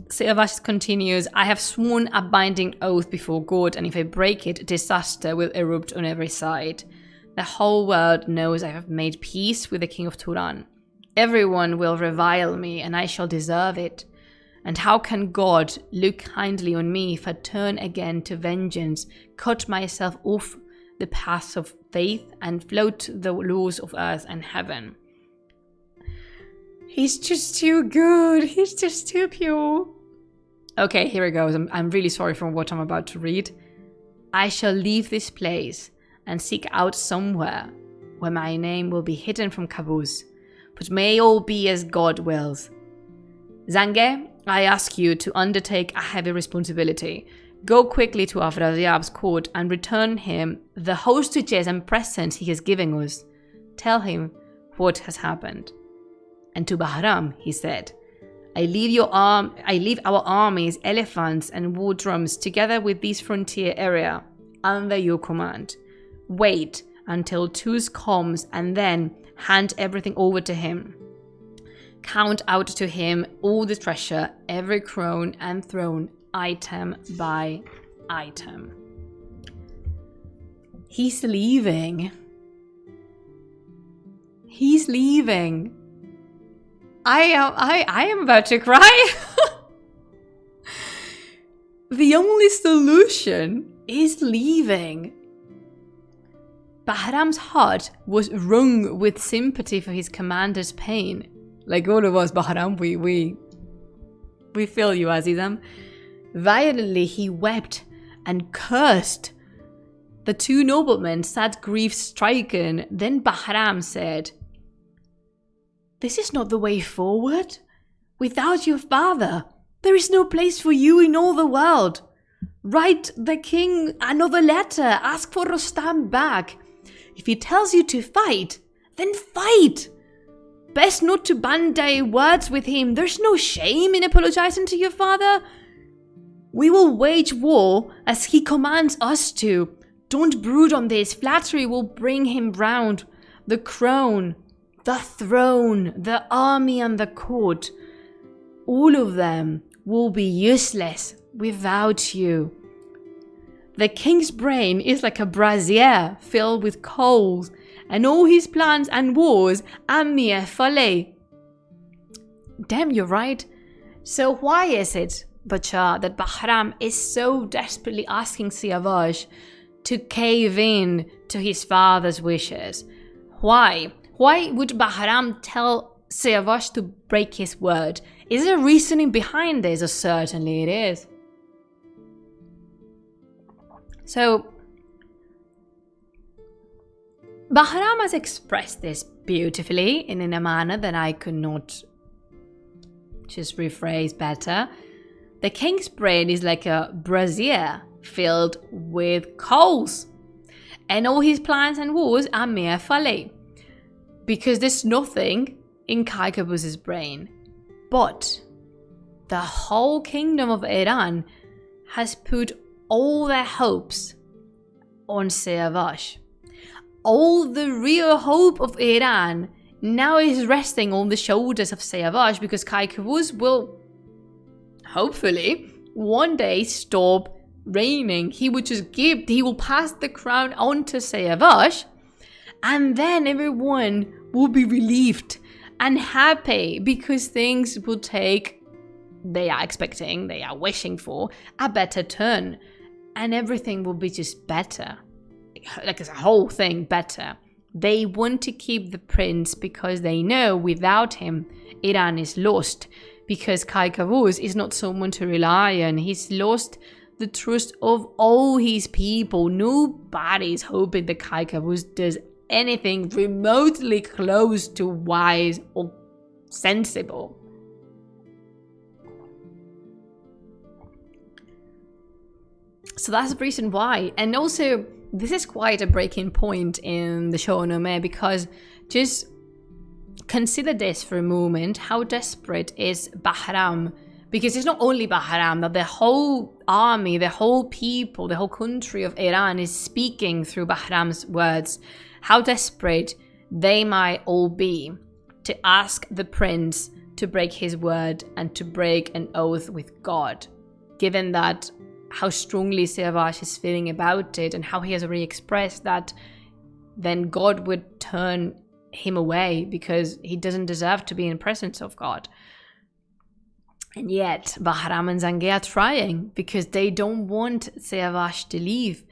Siavash continues, I have sworn a binding oath before God, and if I break it, disaster will erupt on every side. The whole world knows I have made peace with the king of Turan. Everyone will revile me, and I shall deserve it. And how can God look kindly on me if I turn again to vengeance, cut myself off the paths of faith, and float the laws of earth and heaven? He's just too good. He's just too pure. Okay, here it goes. I'm really sorry for what I'm about to read. I shall leave this place and seek out somewhere where my name will be hidden from Kavuz. But may all be as God wills. Zange, I ask you to undertake a heavy responsibility. Go quickly to Afrasiab's court and return him the hostages and presents he has given us. Tell what has happened. And to Bahram, he said, I leave our armies, elephants, and war drums together with this frontier area under your command. Wait until Tus comes and then hand everything over to him. Count out to him all the treasure, every crown and throne, item by item. He's leaving. He's leaving. I am about to cry. The only solution is leaving. Bahram's heart was wrung with sympathy for his commander's pain. Like all of us, Bahram, we feel you, Azizam. Violently he wept and cursed. The two noblemen sat grief-stricken. Then Bahram said, this is not the way forward. Without your father, there is no place for you in all the world. Write the king another letter. Ask for Rostam back. If he tells you to fight, then fight. Best not to bandy words with him. There's no shame in apologizing to your father. We will wage war as he commands us to. Don't brood on this. Flattery will bring him round. The crown, the throne, the army and the court, all of them will be useless without you. The king's brain is like a brazier filled with coals, and all his plans and wars are mere folly. Damn, you're right. So why is it, Bachar, that Bahram is so desperately asking Siavash to cave in to his father's wishes? Why? Why would Bahram tell Siavash to break his word? Is there reasoning behind this? Or certainly it is. So, Bahram has expressed this beautifully and in a manner that I could not just rephrase better. The king's brain is like a brazier filled with coals, and all his plans and wars are mere folly, because there's nothing in Kaikavus's brain. But the whole kingdom of Iran has put all their hopes on Siavash. All the real hope of Iran now is resting on the shoulders of Siavash, because Kaikavus will hopefully one day stop reigning. He will pass the crown on to Siavash, and then everyone will be relieved and happy because things will take, they are wishing for, a better turn. and everything will be just better. Like, it's a whole thing better. They want to keep the prince because they know without him, Iran is lost. Because Kaikavuz is not someone to rely on. He's lost the trust of all his people. Nobody's hoping that Kaikavuz does anything remotely close to wise or sensible. So that's the reason why. And also, this is quite a breaking point in the Shāh-nāmeh, because just consider this for a moment. How desperate is Bahram? Because it's not only Bahram, that the whole army, the whole people, the whole country of Iran is speaking through Bahram's words. How desperate they might all be to ask the prince to break his word and to break an oath with God, given that how strongly Siavash is feeling about it and how he has already expressed that then God would turn him away because he doesn't deserve to be in presence of God. And yet Bahram and Zangeh are trying because they don't want Siavash to leave,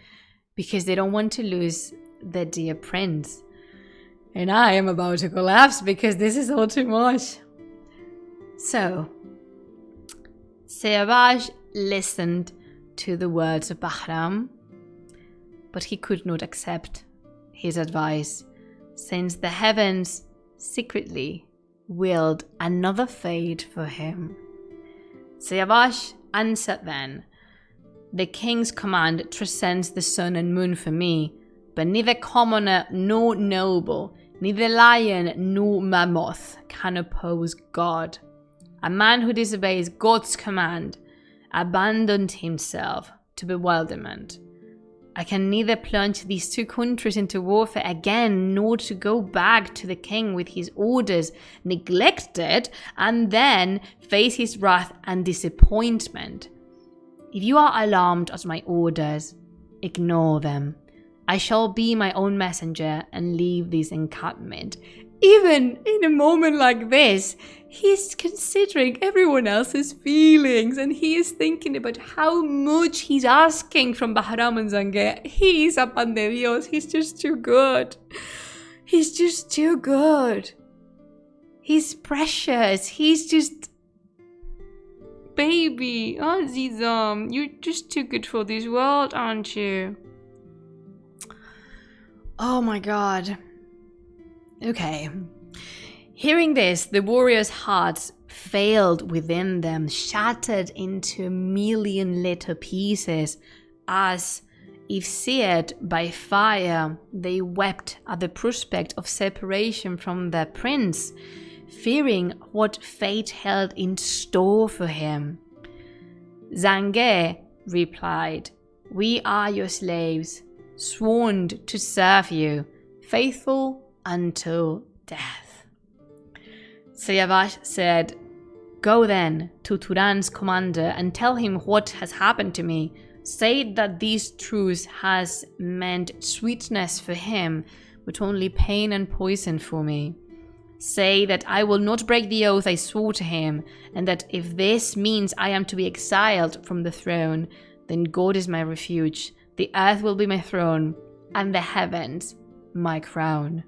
because they don't want to lose their dear prince. And I am about to collapse because this is all too much. So Siavash listened to the words of Bahram, but he could not accept his advice, since the heavens secretly willed another fate for him. Siavash answered then, "The king's command transcends the sun and moon for me, but neither commoner nor noble, neither lion nor mammoth can oppose God. A man who disobeys God's command abandoned himself to bewilderment. I can neither plunge these two countries into warfare again, nor to go back to the king with his orders neglected and then face his wrath and disappointment. If you are alarmed at my orders, ignore them. I shall be my own messenger and leave this encampment." Even in a moment like this, he's considering everyone else's feelings, and he is thinking about how much he's asking from Bahram and Zangeh. He is a pan de Dios. He's just too good. He's just too good. He's precious. He's just... Baby, Azizam, you're just too good for this world, aren't you? Oh my God. Okay. Hearing this, the warriors' hearts failed within them, shattered into a million little pieces, as if seared by fire, they wept at the prospect of separation from their prince, fearing what fate held in store for him. Zangeh replied, "We are your slaves, sworn to serve you, faithful until death." Siavash said, "Go then to Turan's commander and tell him what has happened to me. Say that this truce has meant sweetness for him, but only pain and poison for me. Say that I will not break the oath I swore to him, and that if this means I am to be exiled from the throne, then God is my refuge, the earth will be my throne, and the heavens my crown."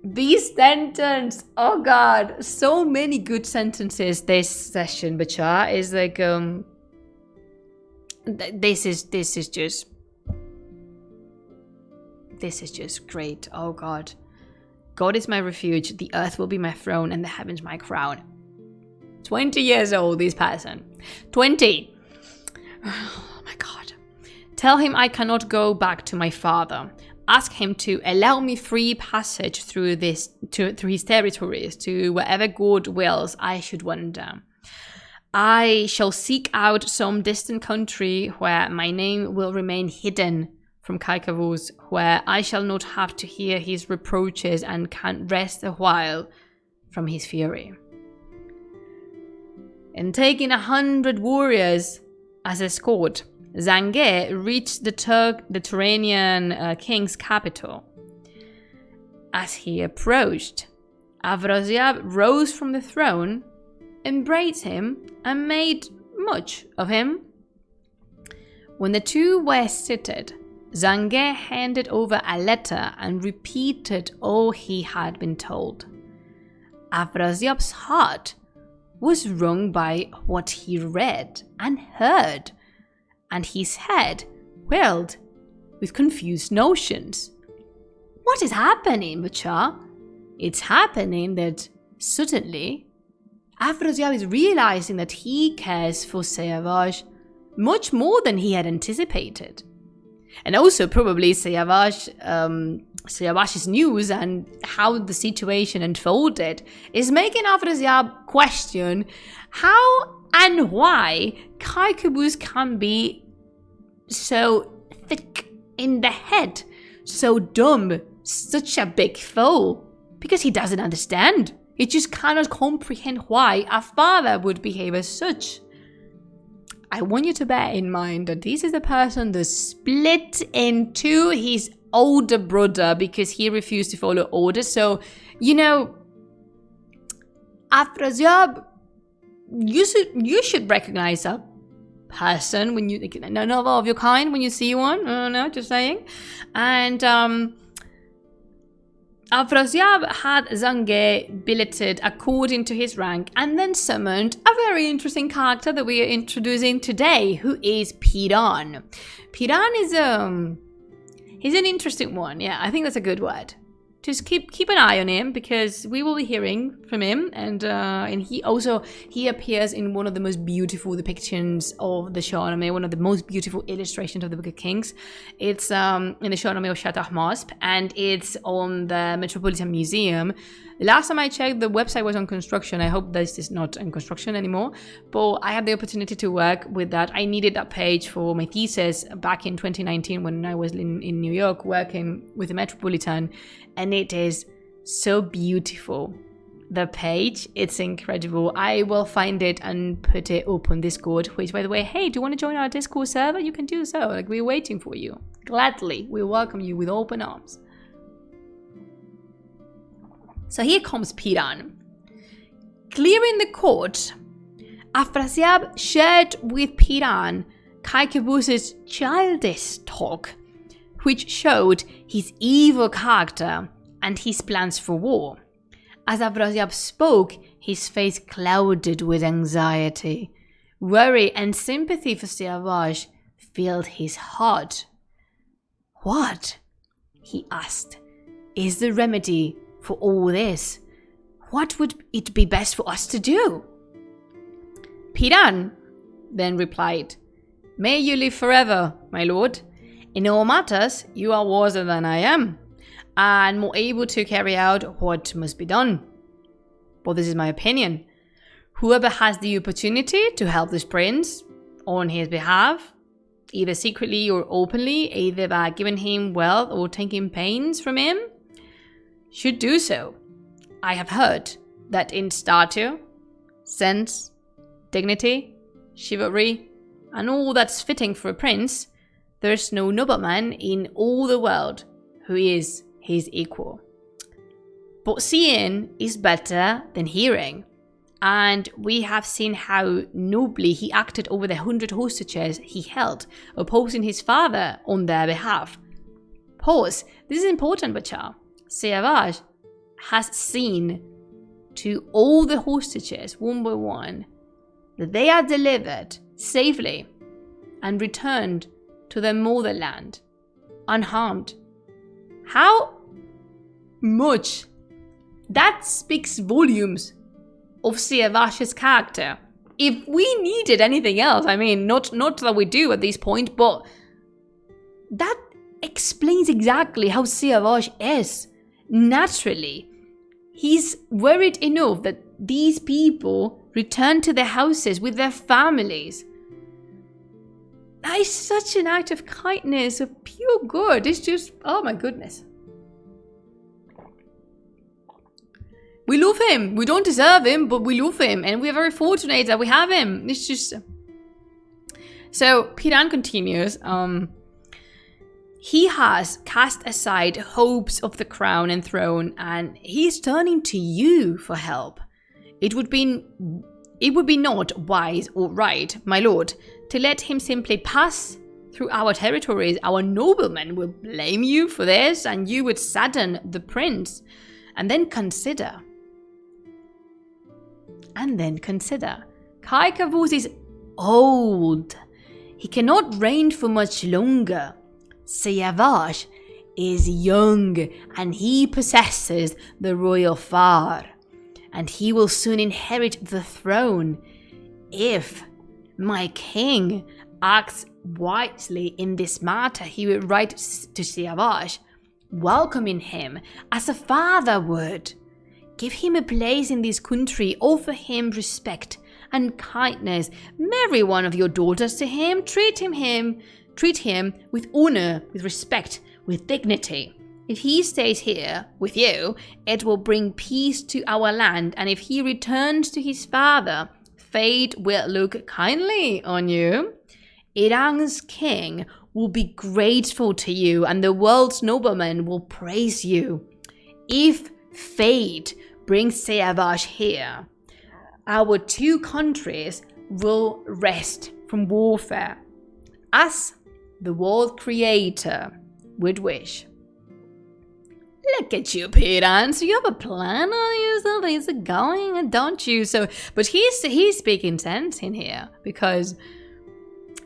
This sentence, oh God, so many good sentences this session, Bachar, is like, this is just great. Oh God. God is my refuge, the earth will be my throne, and the heavens my crown. 20 years old, this person. 20. Oh my God. Tell him I cannot go back to my father. Ask him to allow me free passage through his territories to wherever God wills I should wander. I shall seek out some distant country where my name will remain hidden from Kaikavuz, where I shall not have to hear his reproaches and can rest a while from his fury. And taking 100 warriors as escort, Zangeh reached the Turanian king's capital. As he approached, Afrasiab rose from the throne, embraced him, and made much of him. When the two were seated, Shāh-nāmeh handed over a letter and repeated all he had been told. Afrasiab's heart was wrung by what he read and heard, and his head whirled with confused notions. What is happening, Shah? It's happening that suddenly Afrasiab is realizing that he cares for Siavash much more than he had anticipated. And also probably Siavash's news and how the situation unfolded is making Afrasiab question how and why Kaikabus can be so thick in the head, so dumb, such a big fool, because he doesn't understand. He just cannot comprehend why a father would behave as such. I want you to bear in mind that this is the person that split into his older brother because he refused to follow orders. So, Afrasiab, you should recognize a person when you none of your kind when you see one. No, just saying. And Afrasiab had Shāh-nāmeh billeted according to his rank and then summoned a very interesting character that we are introducing today, who is Piran. Piran is he's an interesting one. Yeah, I think that's a good word. Just keep an eye on him because we will be hearing from him, and he appears in one of the most beautiful depictions of the Shāh-nāmeh, one of the most beautiful illustrations of the Book of Kings. It's in the Shāh-nāmeh of Shāh-nāmeh, and it's on the Metropolitan Museum. Last time I checked, the website was on construction. I hope this is not in construction anymore, but I had the opportunity to work with that. I needed that page for my thesis back in 2019 when I was in New York working with the Metropolitan, and it is so beautiful. The page, it's incredible. I will find it and put it up on Discord, which, by the way, hey, do you want to join our Discord server? You can do so. Like, we're waiting for you. Gladly, we welcome you with open arms. So here comes Piran. Clearing the court, Afrasiab shared with Piran Kaikabus's childish talk, which showed his evil character and his plans for war. As Afrasiab spoke, his face clouded with anxiety. Worry and sympathy for Siavash filled his heart. What, he asked, is the remedy for all this? What would it be best for us to do? Piran then replied, May you live forever, my lord. In all matters, you are wiser than I am, and more able to carry out what must be done. But this is my opinion. Whoever has the opportunity to help this prince on his behalf, either secretly or openly, either by giving him wealth or taking pains from him, should do so. I have heard that in stature, sense, dignity, chivalry, and all that's fitting for a prince, there is no nobleman in all the world who is his equal. But seeing is better than hearing, and we have seen how nobly he acted over the 100 hostages he held, opposing his father on their behalf. Pause. This is important, Bachar. Siavash has seen to all the hostages, one by one, that they are delivered safely and returned to their motherland unharmed. How much? That speaks volumes of Siavash's character. If we needed anything else, I mean, not that we do at this point, but that explains exactly how Siavash is. Naturally, he's worried enough that these people return to their houses with their families. That is such an act of kindness, of pure good. It's just, oh my goodness. We love him. We don't deserve him, but we love him. And we're very fortunate that we have him. It's just... So, Piran continues. He has cast aside hopes of the crown and throne, and he's turning to you for help. It would be not wise or right, my lord, to let him simply pass through our territories, our noblemen will blame you for this, and you would sadden the prince. And then consider. Kai Kavuz is old. He cannot reign for much longer. Siavash is young, and he possesses the royal far, and he will soon inherit the throne. If my king acts wisely in this matter, he will write to Siavash, welcoming him as a father would. Give him a place in this country, offer him respect and kindness. Marry one of your daughters to him, treat him with honor, with respect, with dignity. If he stays here with you, it will bring peace to our land, and if he returns to his father, fate will look kindly on you. Iran's king will be grateful to you, and the world's noblemen will praise you. If fate brings Siavash here, our two countries will rest from warfare, as the world creator would wish. Look at you, Piran. So you have a plan on yourself? Is it going, don't you? So, but he's speaking sense in here, because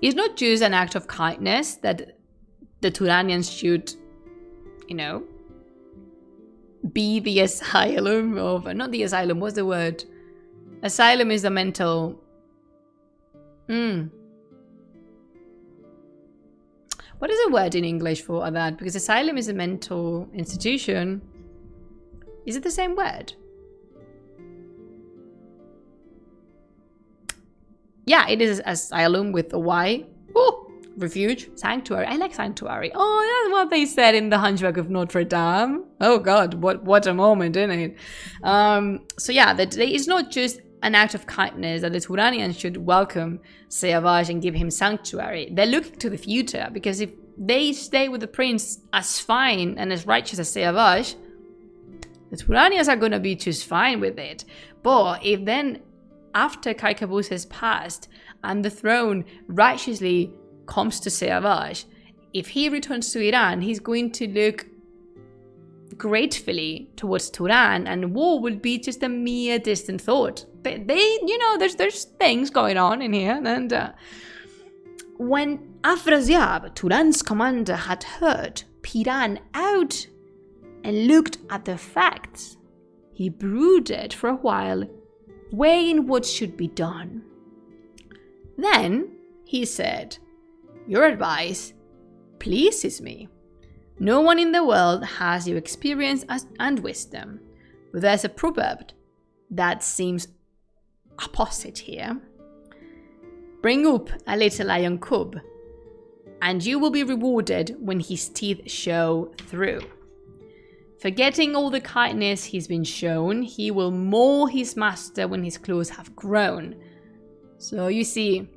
it's not just an act of kindness that the Turanians should, be the asylum of, not the asylum, what's the word? Asylum is the mental, what is the word in English for that? Because asylum is a mental institution. Is it the same word? Yeah, it is asylum with a Y. Oh, refuge, sanctuary. I like sanctuary. Oh, that's what they said in The Hunchback of Notre Dame. Oh God, what a moment, isn't it? So yeah, it's not just an act of kindness that the Turanians should welcome Siavash and give him sanctuary. They're looking to the future, because if they stay with the prince as fine and as righteous as Siavash, the Turanians are going to be just fine with it. But if then, after Kai Kavuz has passed and the throne righteously comes to Siavash, if he returns to Iran, he's going to look gratefully towards Turan, and war will be just a mere distant thought. There's things going on in here. And when Afraziab, Turan's commander, had heard Piran out and looked at the facts, he brooded for a while, weighing what should be done. Then he said, "Your advice pleases me. No one in the world has your experience and wisdom, but there's a proverb that seems opposite here. Bring up a little lion cub, and you will be rewarded when his teeth show through. Forgetting all the kindness he's been shown, he will maul his master when his claws have grown." So you see,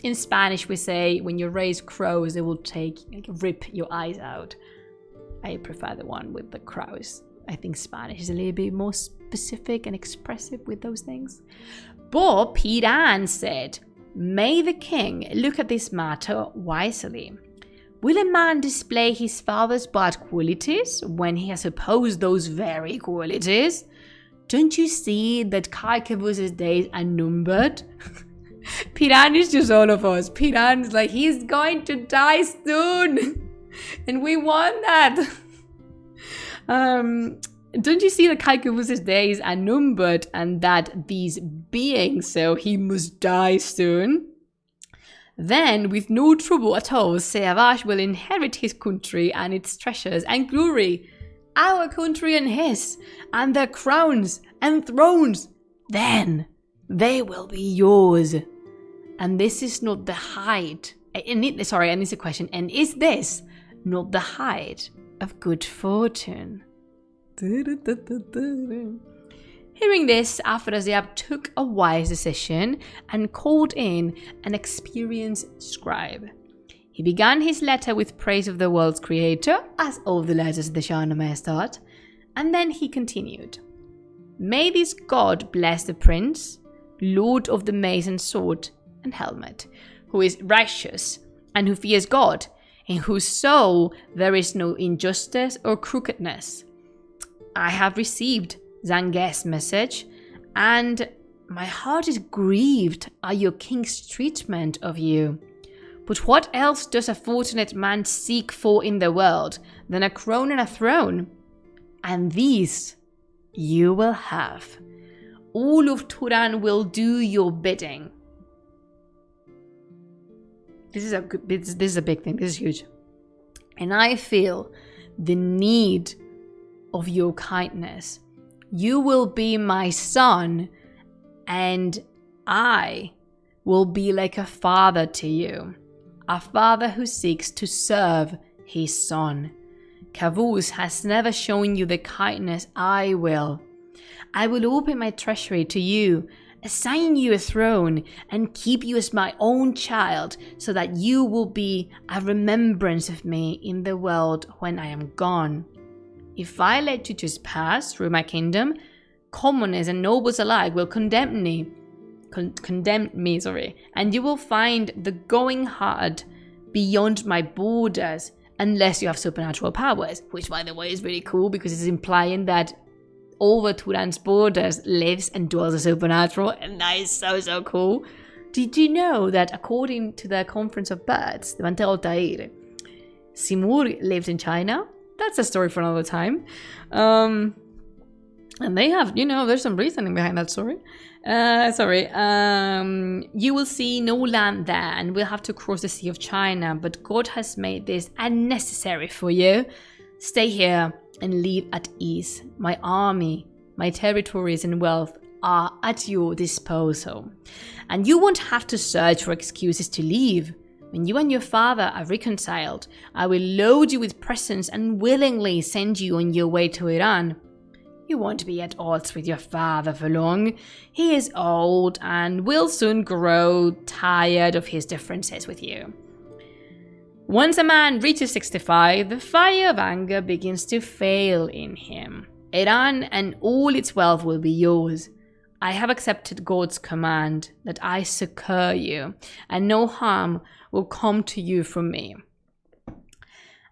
in Spanish we say, when you raise crows, they will rip your eyes out. I prefer the one with the crows. I think Spanish is a little bit more specific and expressive with those things. But Piran said, "May the king look at this matter wisely. Will a man display his father's bad qualities when he has opposed those very qualities? Don't you see that Kai Kavuz's days are numbered?" Piran is just all of us. Piran's like, he's going to die soon. And we want that. Don't you see that Kai Kavuz's days are numbered and that these being so, he must die soon? Then, with no trouble at all, Siavash will inherit his country and its treasures and glory, our country and his, and their crowns and thrones. Then they will be yours. And this is not the height. And it's a question. And is this not the height of good fortune? Hearing this, Afraziab took a wise decision and called in an experienced scribe. He began his letter with praise of the world's creator, as all the letters of the Shāh-nāmeh start, and then he continued. "May this God bless the prince, lord of the mace and sword and helmet, who is righteous and who fears God, in whose soul there is no injustice or crookedness. I have received Zanghe's message, and my heart is grieved at your king's treatment of you. But what else does a fortunate man seek for in the world than a crown and a throne? And these you will have. All of Turan will do your bidding. This is a big thing. This is huge. And I feel the need of your kindness. You will be my son, and I will be like a father to you, a father who seeks to serve his son. Kavuz has never shown you the kindness I will. I will open my treasury to you, assign you a throne, and keep you as my own child, so that you will be a remembrance of me in the world when I am gone. If I let you just pass through my kingdom, commoners and nobles alike will condemn me, and you will find the going hard beyond my borders unless you have supernatural powers, which by the way is really cool because it's implying that over Turan's borders lives and dwells a supernatural, and that is so cool. Did you know that according to the Conference of Birds, the Mantel Tair, Simur lived in China? That's a story for another time. And they have, there's some reasoning behind that story. You will see no land there and will have to cross the Sea of China, but God has made this unnecessary for you. Stay here and live at ease. My army, my territories and wealth are at your disposal. And you won't have to search for excuses to leave. When you and your father are reconciled, I will load you with presents and willingly send you on your way to Iran. You won't be at odds with your father for long. He is old and will soon grow tired of his differences with you. Once a man reaches 65, the fire of anger begins to fail in him. Iran and all its wealth will be yours. I have accepted God's command that I succor you, and no harm will come to you from me.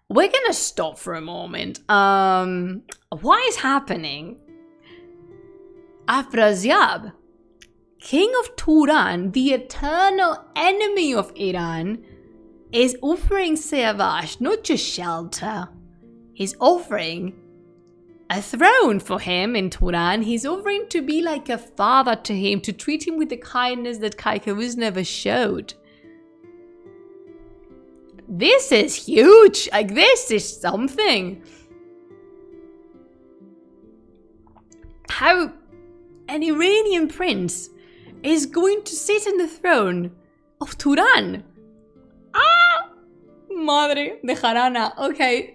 We're gonna stop for a moment. What is happening? Afrasiab, king of Turan, the eternal enemy of Iran, is offering Siavash not just shelter. He's offering a throne for him in Turan. He's offering to be like a father to him, to treat him with the kindness that Kaikavuz never showed. This is huge. Like, this is something. How an Iranian prince is going to sit on the throne of Turan. Madre de Jarana. Okay,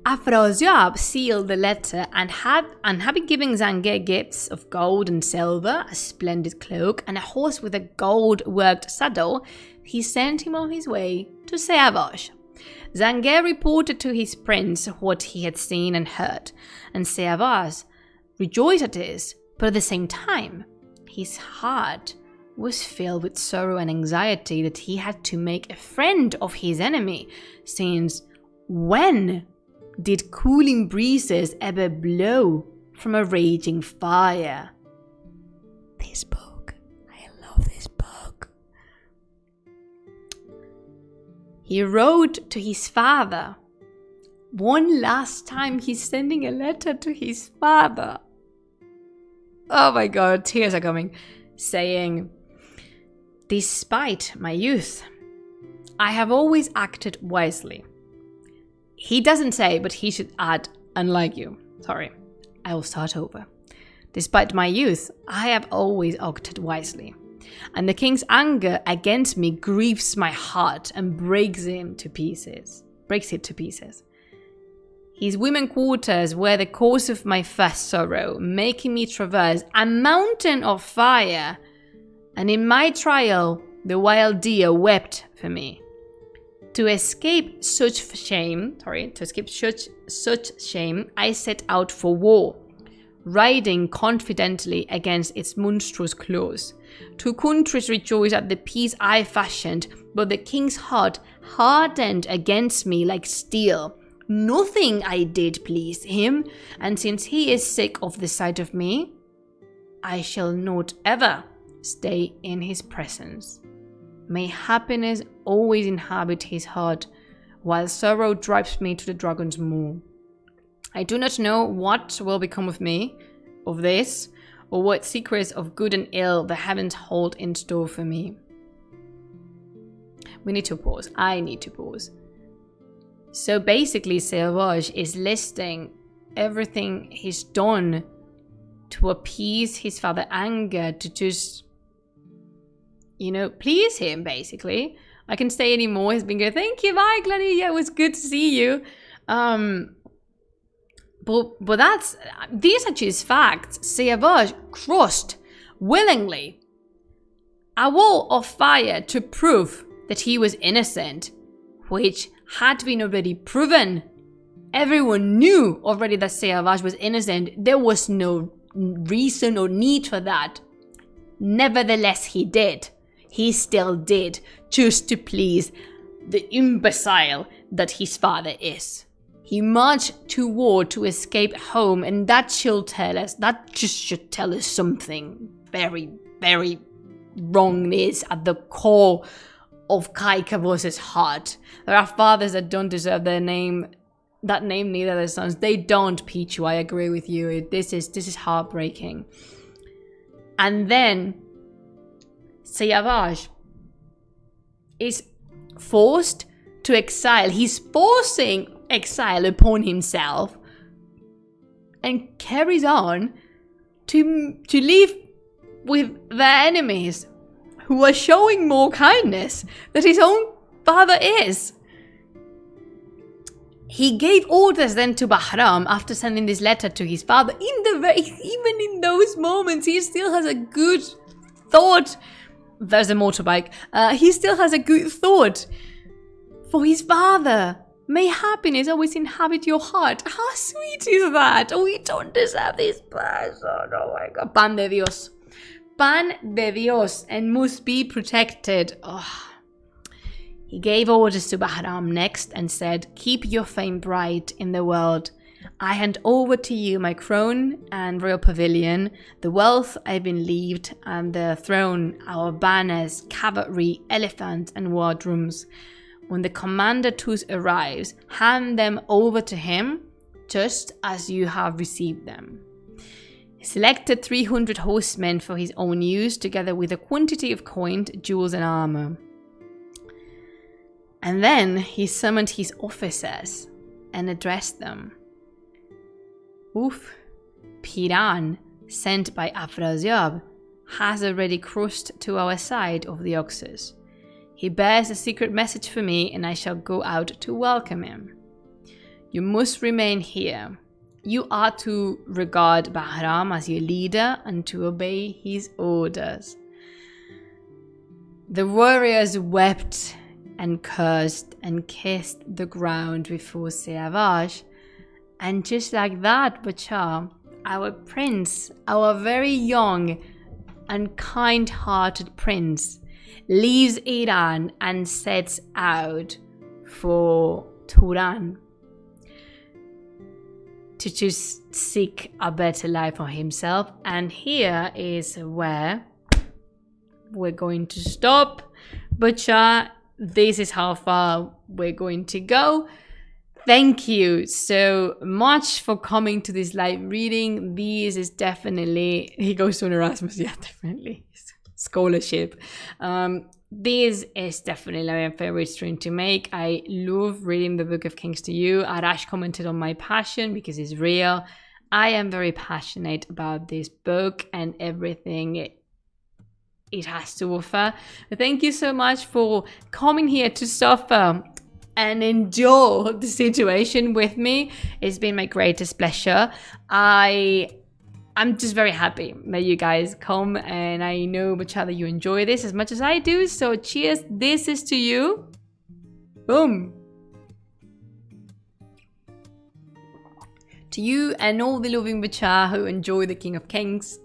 Afrasiab sealed the letter and having given Zanghe gifts of gold and silver, a splendid cloak, and a horse with a gold-worked saddle, he sent him on his way to Siavash. Zanghe reported to his prince what he had seen and heard, and Siavash rejoiced at this, but at the same time, his heart was filled with sorrow and anxiety that he had to make a friend of his enemy, since when did cooling breezes ever blow from a raging fire? This book, I love this book. He wrote to his father. One last time he's sending a letter to his father. Oh my god, tears are coming. Saying, despite my youth, I have always acted wisely. He doesn't say, but he should add, unlike you. Sorry, I will start over. Despite my youth, I have always acted wisely. And the king's anger against me grieves my heart and breaks it to pieces. His women quarters were the cause of my first sorrow, making me traverse a mountain of fire. And in my trial, the wild deer wept for me. To escape such shame, I set out for war, riding confidently against its monstrous claws. Two countries rejoice at the peace I fashioned, but the king's heart hardened against me like steel. Nothing I did pleased him, and since he is sick of the sight of me, I shall not ever stay in his presence. May happiness always inhabit his heart, while sorrow drives me to the dragon's maw. I do not know what will become of me, of this, or what secrets of good and ill the heavens hold in store for me. We need to pause. I need to pause. So basically, Shāh-nāmeh is listing everything he's done to appease his father's anger, to just, please him, basically. I can say any more. He's been good. Thank you, bye, Gladys. Yeah, it was good to see you. But these are just facts. Shāh-nāmeh crossed willingly a wall of fire to prove that he was innocent, which had been already proven. Everyone knew already that Shāh-nāmeh was innocent. There was no reason or need for that. Nevertheless, he did. He still did, just to please the imbecile that his father is. He marched to war to escape home, and that should tell us something very, very wrong is at the core of Kai Kavos's heart. There are fathers that don't deserve that name neither their sons. They don't, Pichu, I agree with you. This is heartbreaking. And then Shāh-nāmeh is forced to exile. He's forcing exile upon himself and carries on to live with their enemies who are showing more kindness than his own father is. He gave orders then to Bahram after sending this letter to his father. Even in those moments, he still has a good thought. There's a motorbike. He still has a good thought for his father. May happiness always inhabit your heart. How sweet is that? We don't deserve this person. Oh my God. Pan de Dios. Pan de Dios, and must be protected. Oh. He gave orders to Bahram next and said, keep your fame bright in the world. I hand over to you my crown and royal pavilion, the wealth I've been leaved, and the throne, our banners, cavalry, elephants, and wardrooms. When the commander Tus arrives, hand them over to him, just as you have received them. He selected 300 horsemen for his own use, together with a quantity of coin, jewels, and armor. And then he summoned his officers and addressed them. Piran, sent by Afrasiab, has already crossed to our side of the Oxus. He bears a secret message for me, and I shall go out to welcome him. You must remain here. You are to regard Bahram as your leader and to obey his orders. The warriors wept and cursed and kissed the ground before Shāh-nāmeh. And just like that, Bachar, our prince, our very young and kind-hearted prince, leaves Iran and sets out for Turan to just seek a better life for himself. And here is where we're going to stop. Bachar, this is how far we're going to go. Thank you so much for coming to this live reading. This is definitely, he goes to an Erasmus, yeah, definitely, scholarship. This is definitely my favorite stream to make. I love reading the Book of Kings to you. Arash commented on my passion because it's real. I am very passionate about this book and everything it has to offer. Thank you so much for coming here to suffer and endure the situation with me. It's been my greatest pleasure. I'm just very happy that you guys come, and I know much how that you enjoy this as much as I do. So cheers, this is to you. Boom. To you and all the loving Bachar who enjoy the King of Kings.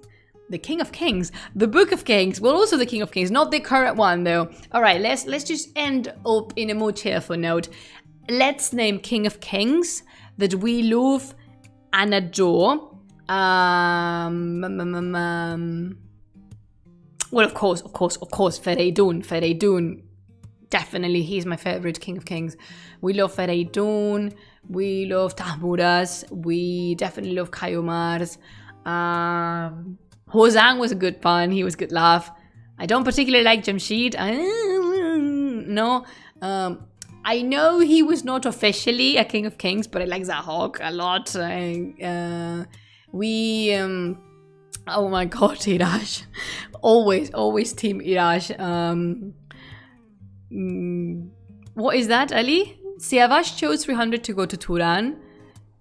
The King of Kings. The Book of Kings. Well, also the King of Kings. Not the current one, though. All right, let's just end up in a more cheerful note. Let's name King of Kings that we love and adore. Well, of course, Fereidun. Definitely, he's my favorite King of Kings. We love Fereidun. We love Tahmuras. We definitely love Kayumars. Hosang was a good pun. He was a good laugh. I don't particularly like Jamshid. No. I know he was not officially a King of Kings, but I like Zahok a lot. Oh my god, Irash. Always team Irash. What is that, Ali? Siavash chose 300 to go to Turan.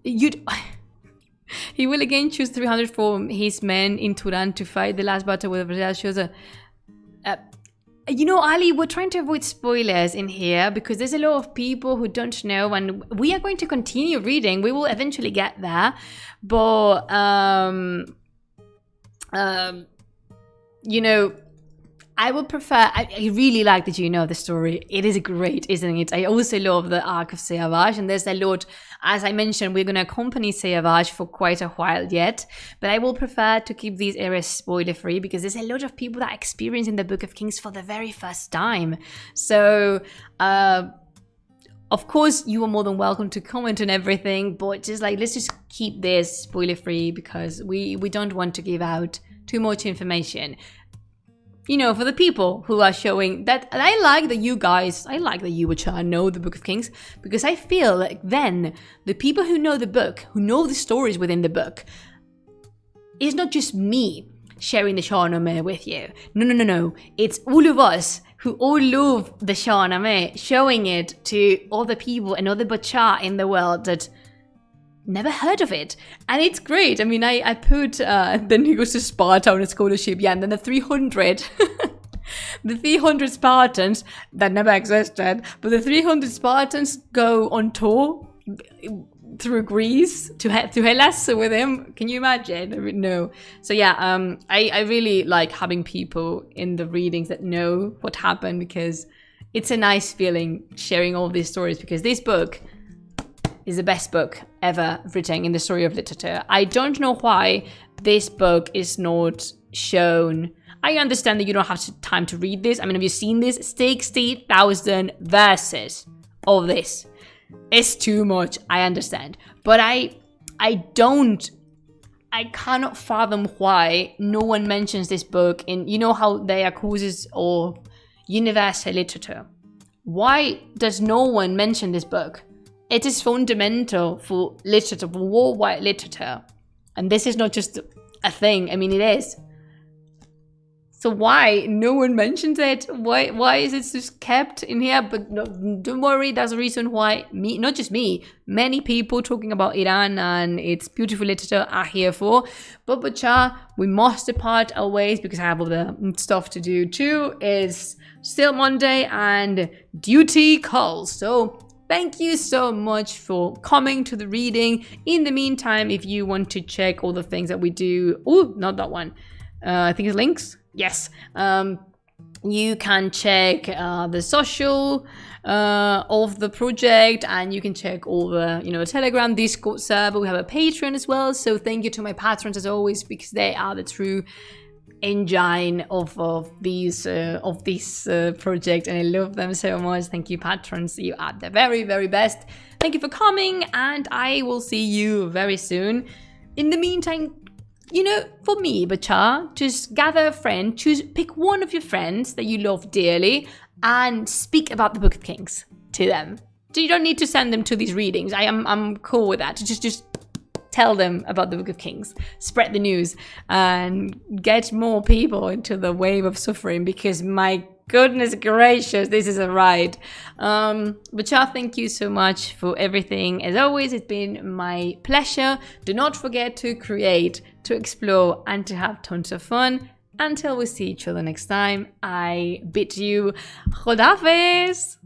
He will again choose 300 for his men in Turan to fight the last battle with Brazil. Ali, we're trying to avoid spoilers in here because there's a lot of people who don't know, and we are going to continue reading. We will eventually get there, but I would prefer. I really like that you know the story. It is great, isn't it? I also love the arc of Siavash, and there's a lot. As I mentioned, we're going to accompany Siavash for quite a while yet, but I will prefer to keep these areas spoiler-free because there's a lot of people that experience in the Book of Kings for the very first time. So, of course, you are more than welcome to comment on everything, but just let's just keep this spoiler-free because we don't want to give out too much information. For the people who are showing that, and I like that you Wacha know the Book of Kings, because I feel like then the people who know the book, who know the stories within the book, it's not just me sharing the Shāh-nāmeh with you. No. It's all of us who all love the Shāh-nāmeh, showing it to other people and other Bacha in the world that never heard of it. And it's great. I mean, I put, then he goes to Sparta on a scholarship, and then the 300, the 300 Spartans, that never existed, but the 300 Spartans go on tour through Greece to Hellas with him. Can you imagine? I mean, no. So yeah, I really like having people in the readings that know what happened because it's a nice feeling sharing all these stories because this book is the best book ever written in the story of literature. I don't know why this book is not shown. I understand that you don't have time to read this. I mean, have you seen this? 60,000 verses of this. It's too much, I understand. But I cannot fathom why no one mentions this book in, how they are courses or universal literature. Why does no one mention this book? It is fundamental for literature, for worldwide literature. And this is not just a thing. I mean, it is. So why no one mentions it? Why is it just kept in here? But no, don't worry, there's a reason why not just me, many people talking about Iran and its beautiful literature are here for. But Bacha, we must depart our ways because I have all the stuff to do too. It's still Monday and duty calls. So thank you so much for coming to the reading. In the meantime, if you want to check all the things that we do, not that one. I think it's links. Yes. You can check the social of the project, and you can check all the, Telegram, Discord server. We have a Patreon as well. So thank you to my patrons as always, because they are the true engine of this project, and I love them so much. Thank you, patrons. You are the very, very best. Thank you for coming, and I will see you very soon. In the meantime, for me, Bacha, just gather a friend, pick one of your friends that you love dearly, and speak about the Book of Kings to them. So you don't need to send them to these readings. I'm cool with that. Just tell them about the Book of Kings. Spread the news and get more people into the wave of suffering, because my goodness gracious, this is a ride. Bacha, thank you so much for everything. As always, it's been my pleasure. Do not forget to create, to explore, and to have tons of fun. Until we see each other next time, I bid you Khod Hafiz.